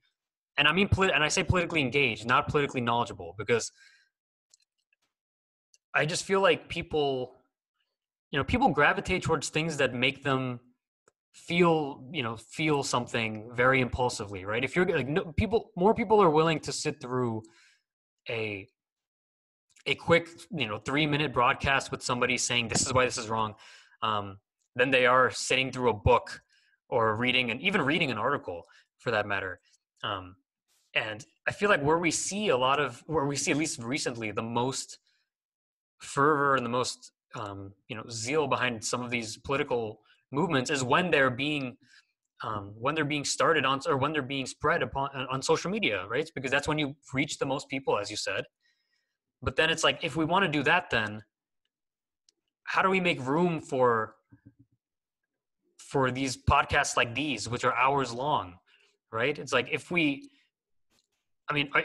And I mean, and I say politically engaged, not politically knowledgeable, because I just feel like people gravitate towards things that make them feel something very impulsively, right? If you're like, more people are willing to sit through a a quick 3-minute broadcast with somebody saying this is why this is wrong, than they are sitting through a book or reading, and even reading an article for that matter. And I feel like where we see at least recently the most fervor and the most zeal behind some of these political movements is when they're being started on, or when they're being spread upon on social media, right? Because that's when you reach the most people, as you said. But then it's like, if we want to do that, then how do we make room for these podcasts like these, which are hours long, right? It's like,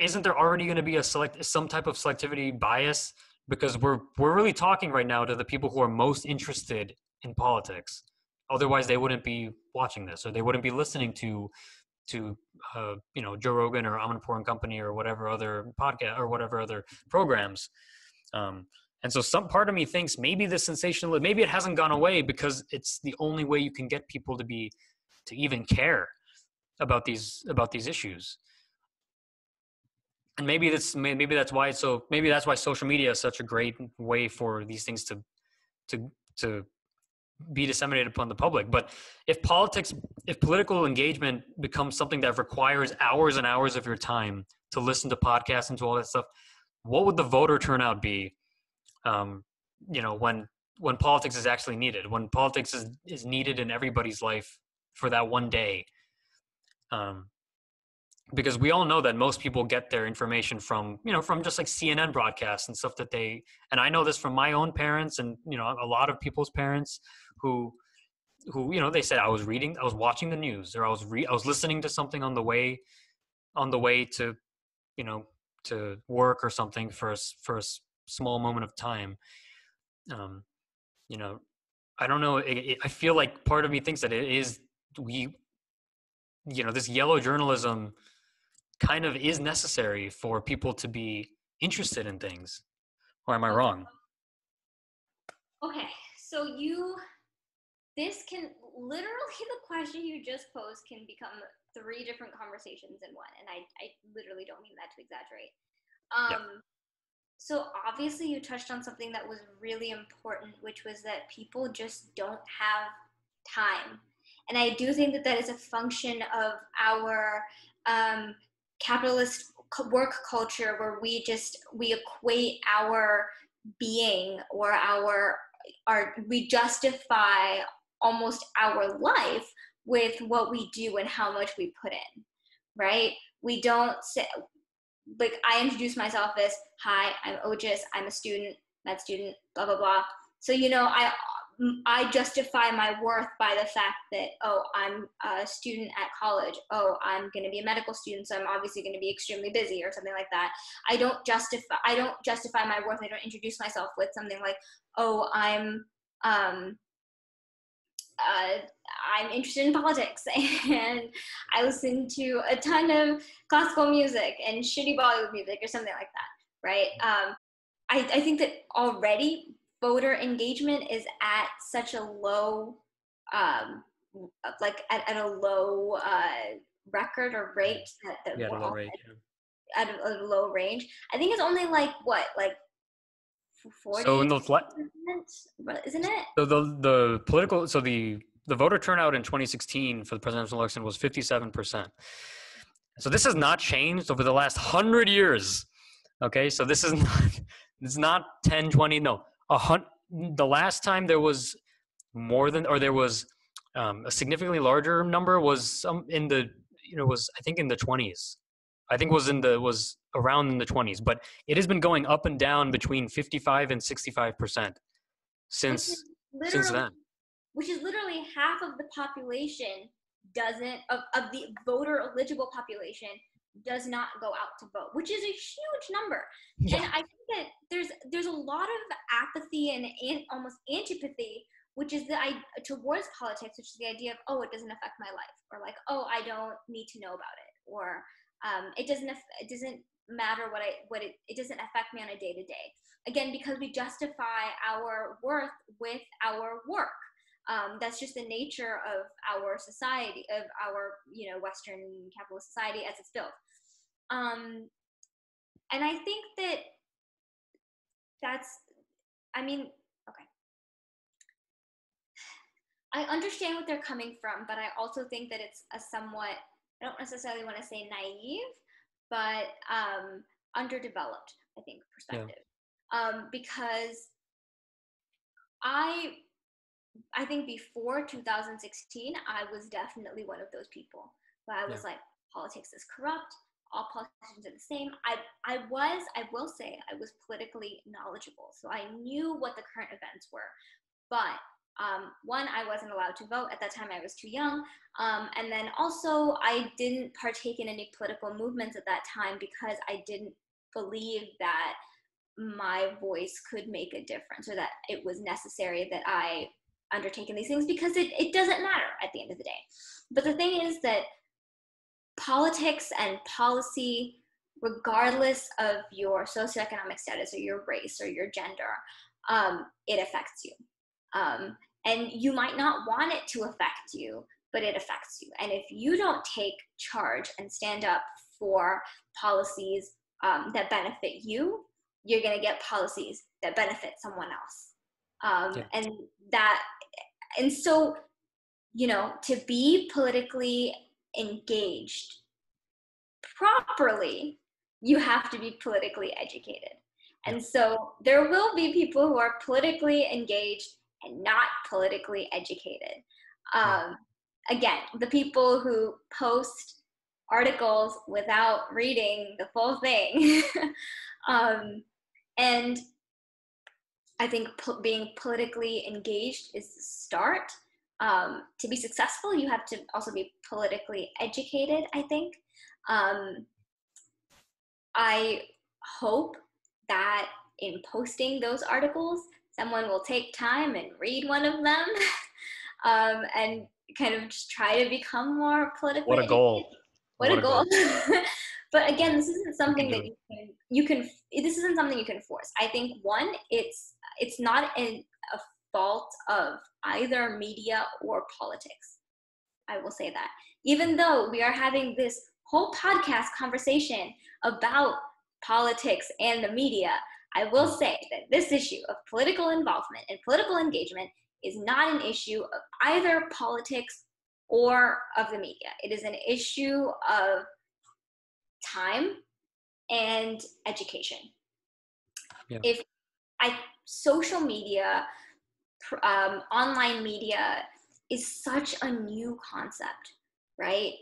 isn't there already going to be some type of selectivity bias? Because we're really talking right now to the people who are most interested in politics. Otherwise, they wouldn't be watching this, or they wouldn't be listening to Joe Rogan or Amin Poor and Company or whatever other podcast or whatever other programs. And so some part of me thinks maybe the sensational, maybe it hasn't gone away because it's the only way you can get people to even care about these issues. And maybe that's why social media is such a great way for these things to be disseminated upon the public. But if political engagement becomes something that requires hours and hours of your time to listen to podcasts and to all that stuff, what would the voter turnout be? When politics is actually needed, when politics is needed in everybody's life for that one day. Because we all know that most people get their information from just like CNN broadcasts and stuff and I know this from my own parents and, a lot of people's parents who, they said, I was watching the news, or I was listening to something on the way to, to work or something for a small moment of time. I don't know. I feel like part of me thinks that this yellow journalism kind of is necessary for people to be interested in things. Or am I wrong? Okay, so this can literally, the question you just posed can become 3 different conversations in one, and I literally don't mean that to exaggerate. So obviously you touched on something that was really important, which was that people just don't have time. And I do think that is a function of our capitalist work culture, where we equate our being, or we justify almost our life with what we do and how much we put in, right? We don't say, like, I introduce myself as, hi, I'm Otis, I'm a student, med student, blah, blah, blah. So, I justify my worth by the fact that, oh, I'm a student at college. Oh, I'm going to be a medical student, so I'm obviously going to be extremely busy, or something like that. I don't justify my worth. I don't introduce myself with something like, oh, I'm interested in politics and I listen to a ton of classical music and shitty Bollywood music, or something like that, right? I think that already voter engagement is at such a low, at a low record or rate that we're all at a low range. I think it's only like 40%, so isn't it? So the political, so the voter turnout in 2016 for the presidential election was 57%. So this has not changed over the last 100 years. Okay, so this is not 10, 20, no. The last time there was a significantly larger number was in the, I think in the 20s. I think was around in the 20s, but it has been going up and down between 55 and 65% since then. Which is literally half of the population of the voter eligible population does not go out to vote, which is a huge number. Yeah. And I think that there's a lot of apathy and almost antipathy, which is towards politics, which is the idea of, oh, it doesn't affect my life, or like, oh, I don't need to know about it, or it doesn't matter it doesn't affect me on a day-to-day. Again, because we justify our worth with our work. That's just the nature of our society, of our Western capitalist society as it's built. And I think that I mean, okay. I understand what they're coming from, but I also think that it's a somewhat, I don't necessarily want to say naive, but underdeveloped, I think, perspective. Because I think before 2016, I was definitely one of those people where I was like, politics is corrupt. All politicians are the same. I will say, I was politically knowledgeable. So I knew what the current events were. But one, I wasn't allowed to vote. At that time, I was too young. And then also, I didn't partake in any political movements at that time because I didn't believe that my voice could make a difference, or that it was necessary that I undertake in these things, because it doesn't matter at the end of the day. But the thing is that politics and policy, regardless of your socioeconomic status or your race or your gender, it affects you. And you might not want it to affect you, but it affects you. And if you don't take charge and stand up for policies that benefit you, you're going to get policies that benefit someone else. And so, to be politically engaged properly, you have to be politically educated. And so there will be people who are politically engaged and not politically educated. Again, the people who post articles without reading the full thing. And I think being politically engaged is the start. To be successful, you have to also be politically educated, I think. I hope that in posting those articles, someone will take time and read one of them and kind of just try to become more politically What a goal. educated. What a goal. But again, this isn't something that this isn't something you can force. I think, one, it's not a fault of either media or politics. I will say that. Even though we are having this whole podcast conversation about politics and the media, I will say that this issue of political involvement and political engagement is not an issue of either politics or of the media. It is an issue of time and education. Social media, online media is such a new concept, right?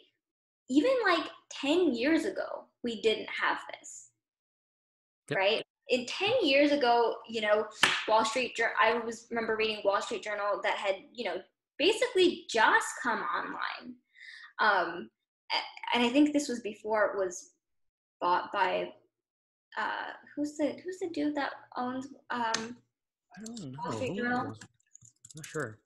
Even like 10 years ago, we didn't have this, right? In 10 years ago, Wall Street Journal, I remember reading Wall Street Journal that had, basically just come online. And I think this was before it was bought by, who's the dude that owns I don't know. Wall Street Journal? I'm not sure.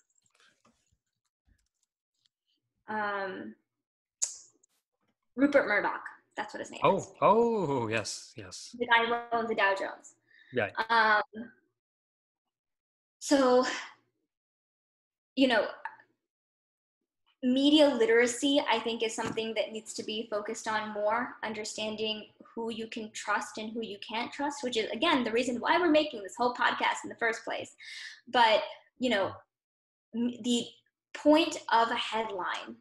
Rupert Murdoch. That's what his name is. Oh, yes. The guy who owns the Dow Jones. Right. So, media literacy, I think, is something that needs to be focused on more, understanding who you can trust and who you can't trust, which is, again, the reason why we're making this whole podcast in the first place. But, the point of a headline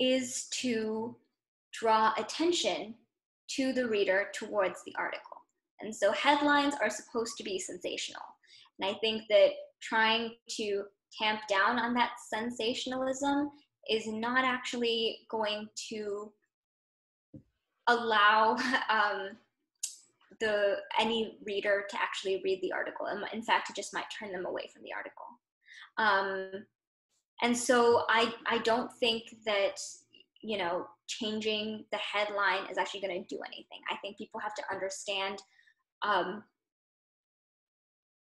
is to draw attention to the reader towards the article. And so headlines are supposed to be sensational. And I think that trying to tamp down on that sensationalism is not actually going to allow any reader to actually read the article. In fact, it just might turn them away from the article. And so I don't think that, changing the headline is actually going to do anything. I think people have to understand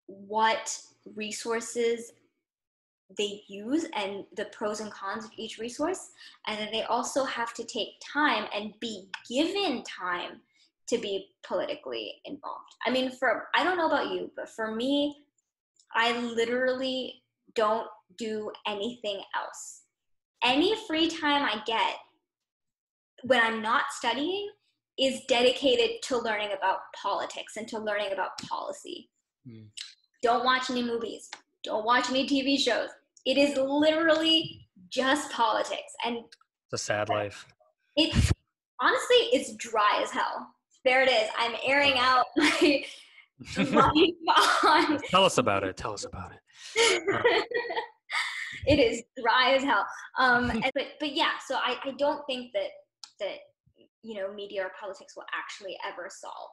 what resources they use and the pros and cons of each resource. And then they also have to take time and be given time to be politically involved. I mean, I don't know about you, but for me, I literally don't do anything else. Any free time I get when I'm not studying is dedicated to learning about politics and to learning about policy. Mm. Don't watch any movies. Don't watch any TV shows. It is literally just politics. And It's a sad life. it's honestly, it's dry as hell. There it is. I'm airing out my life on. Tell us about it. Tell us about it. It is dry as hell. But yeah, so I don't think that media or politics will actually ever solve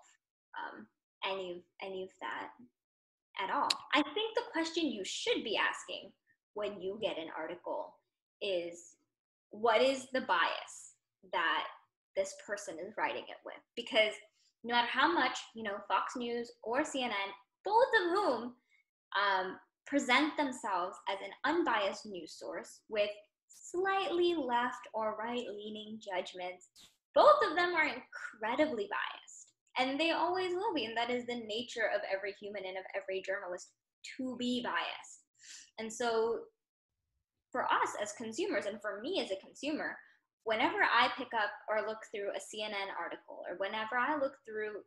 any of that at all. I think the question you should be asking when you get an article is, what is the bias that this person is writing it with? Because no matter how much, Fox News or CNN, both of whom present themselves as an unbiased news source with slightly left or right-leaning judgments, both of them are incredibly biased. And they always will be. And that is the nature of every human and of every journalist, to be biased. And so for us as consumers, and for me as a consumer, whenever I pick up or look through a CNN article, or whenever I look through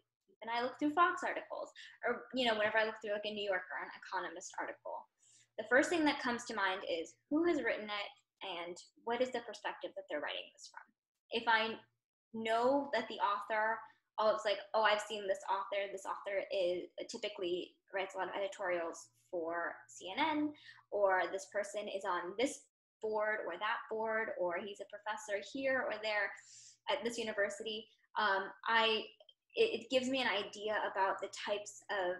Fox articles, or whenever I look through like a New Yorker or an Economist article, the first thing that comes to mind is who has written it and what is the perspective that they're writing this from. If I know that the author, it's like, oh, I've seen this author. This author is typically writes a lot of editorials for CNN, or this person is on this board or that board, or he's a professor here or there at this university. It gives me an idea about the types of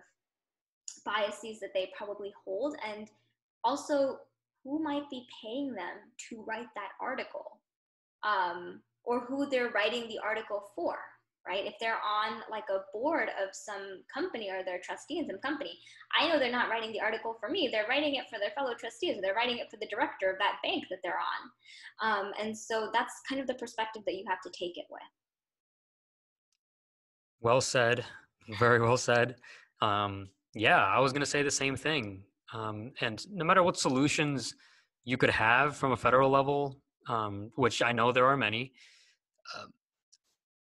biases that they probably hold, and also who might be paying them to write that article, or who they're writing the article for, right? If they're on like a board of some company, or they're a trustee in some company, I know they're not writing the article for me. They're writing it for their fellow trustees, or they're writing it for the director of that bank that they're on. And so that's kind of the perspective that you have to take it with. Well said. Very well said. Yeah, I was going to say the same thing. And no matter what solutions you could have from a federal level, which I know there are many,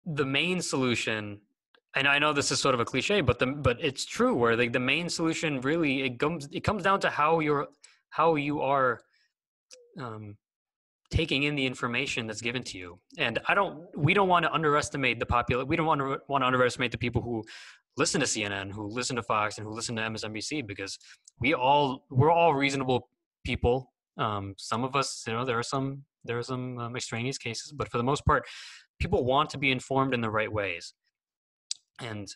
the main solution, and I know this is sort of a cliche, but it's true, where the main solution really, it comes down to how you are taking in the information that's given to you. And we don't want to underestimate we don't want to underestimate the people who listen to CNN, who listen to Fox, and who listen to MSNBC, because we're all reasonable people. Some of us, there are some extraneous cases, but for the most part, people want to be informed in the right ways. And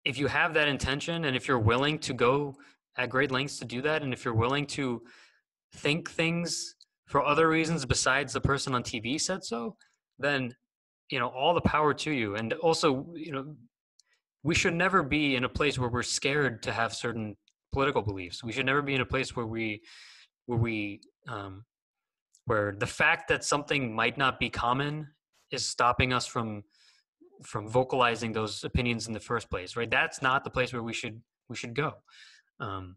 if you have that intention, and if you're willing to go at great lengths to do that, and if you're willing to think things for other reasons besides the person on TV said so, then all the power to you. And also, we should never be in a place where we're scared to have certain political beliefs. We should never be in a place where where the fact that something might not be common is stopping us from vocalizing those opinions in the first place, right? That's not the place where we should go. And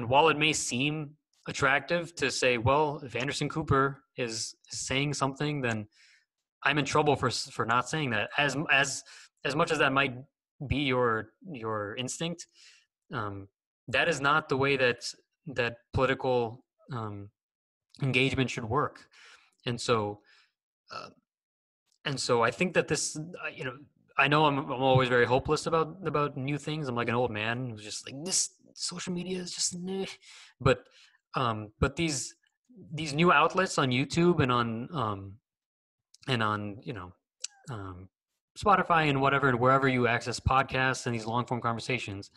while it may seem attractive to say, well, if Anderson Cooper is saying something, then I'm in trouble for not saying that. As much as that might be your instinct, that is not the way that political engagement should work. And so I think that this, I know I'm always very hopeless about new things. I'm like an old man who's just like, this social media is just, but these new outlets on YouTube and on Spotify and whatever, and wherever you access podcasts and these long form conversations.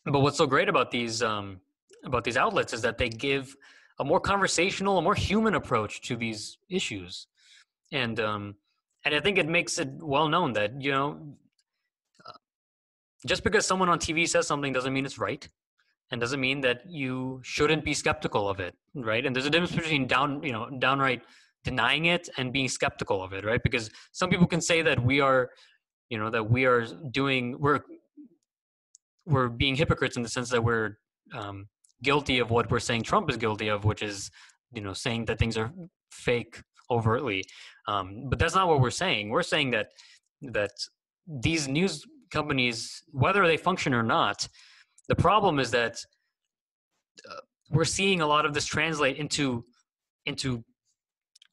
But what's so great about these outlets is that they give a more conversational, a more human approach to these issues. And I think it makes it well known that, just because someone on TV says something doesn't mean it's right, and doesn't mean that you shouldn't be skeptical of it, right? And there's a difference between downright denying it and being skeptical of it, right? Because some people can say that we're being hypocrites in the sense that we're guilty of what we're saying Trump is guilty of, which is, saying that things are fake overtly. But that's not what we're saying. We're saying that these news companies, whether they function or not. The problem is that we're seeing a lot of this translate into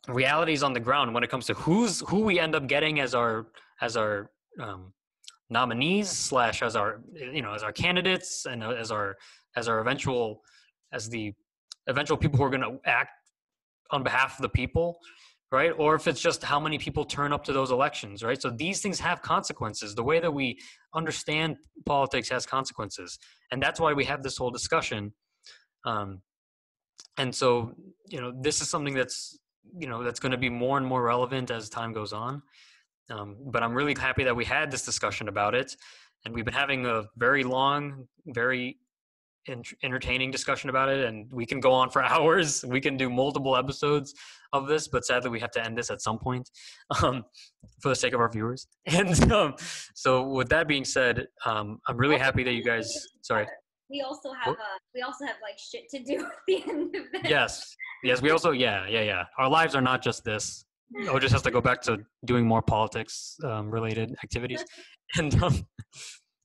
realities on the ground when it comes to who we end up getting as our nominees slash as our as our candidates and as the eventual people who are going to act on behalf of the people, right? Or if it's just how many people turn up to those elections, right? So these things have consequences. The way that we understand politics has consequences, and that's why we have this whole discussion. And so this is something that's going to be more and more relevant as time goes on. But I'm really happy that we had this discussion about it, and we've been having a very long, very entertaining discussion about it, and we can go on for hours. We can do multiple episodes of this, but sadly we have to end this at some point for the sake of our viewers. And so with that being said, I'm really happy that you guys, sorry. We also have like shit to do at the end of this. Yes, we also, yeah. Our lives are not just this. Just has to go back to doing more politics related activities, and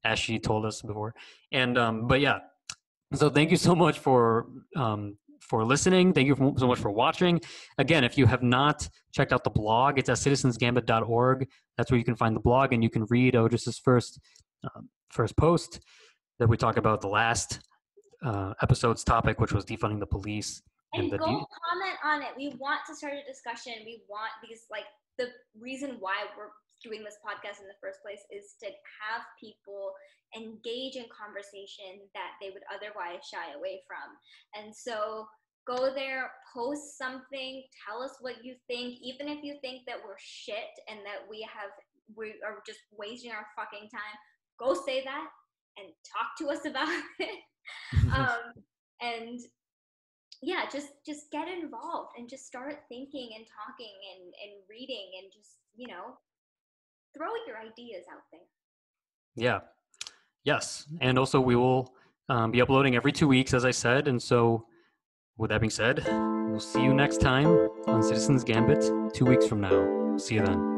as she told us before. And but yeah, so thank you so much for listening. Thank you so much for watching. Again, if you have not checked out the blog, it's at citizensgambit.org. That's where you can find the blog, and you can read Ojas's first post that we talk about the last episode's topic, which was defunding the police. And go comment on it. We want to start a discussion. We want these, like, the reason why we're doing this podcast in the first place is to have people engage in conversation that they would otherwise shy away from. And so go there, post something, tell us what you think, even if you think that we're shit and that we are just wasting our fucking time. Go say that and talk to us about it. And yeah, just get involved and just start thinking and talking and reading and just, throw your ideas out there. Yeah. Yes. And also we will be uploading every 2 weeks, as I said. And so with that being said, we'll see you next time on Citizens Gambit 2 weeks from now. See you then.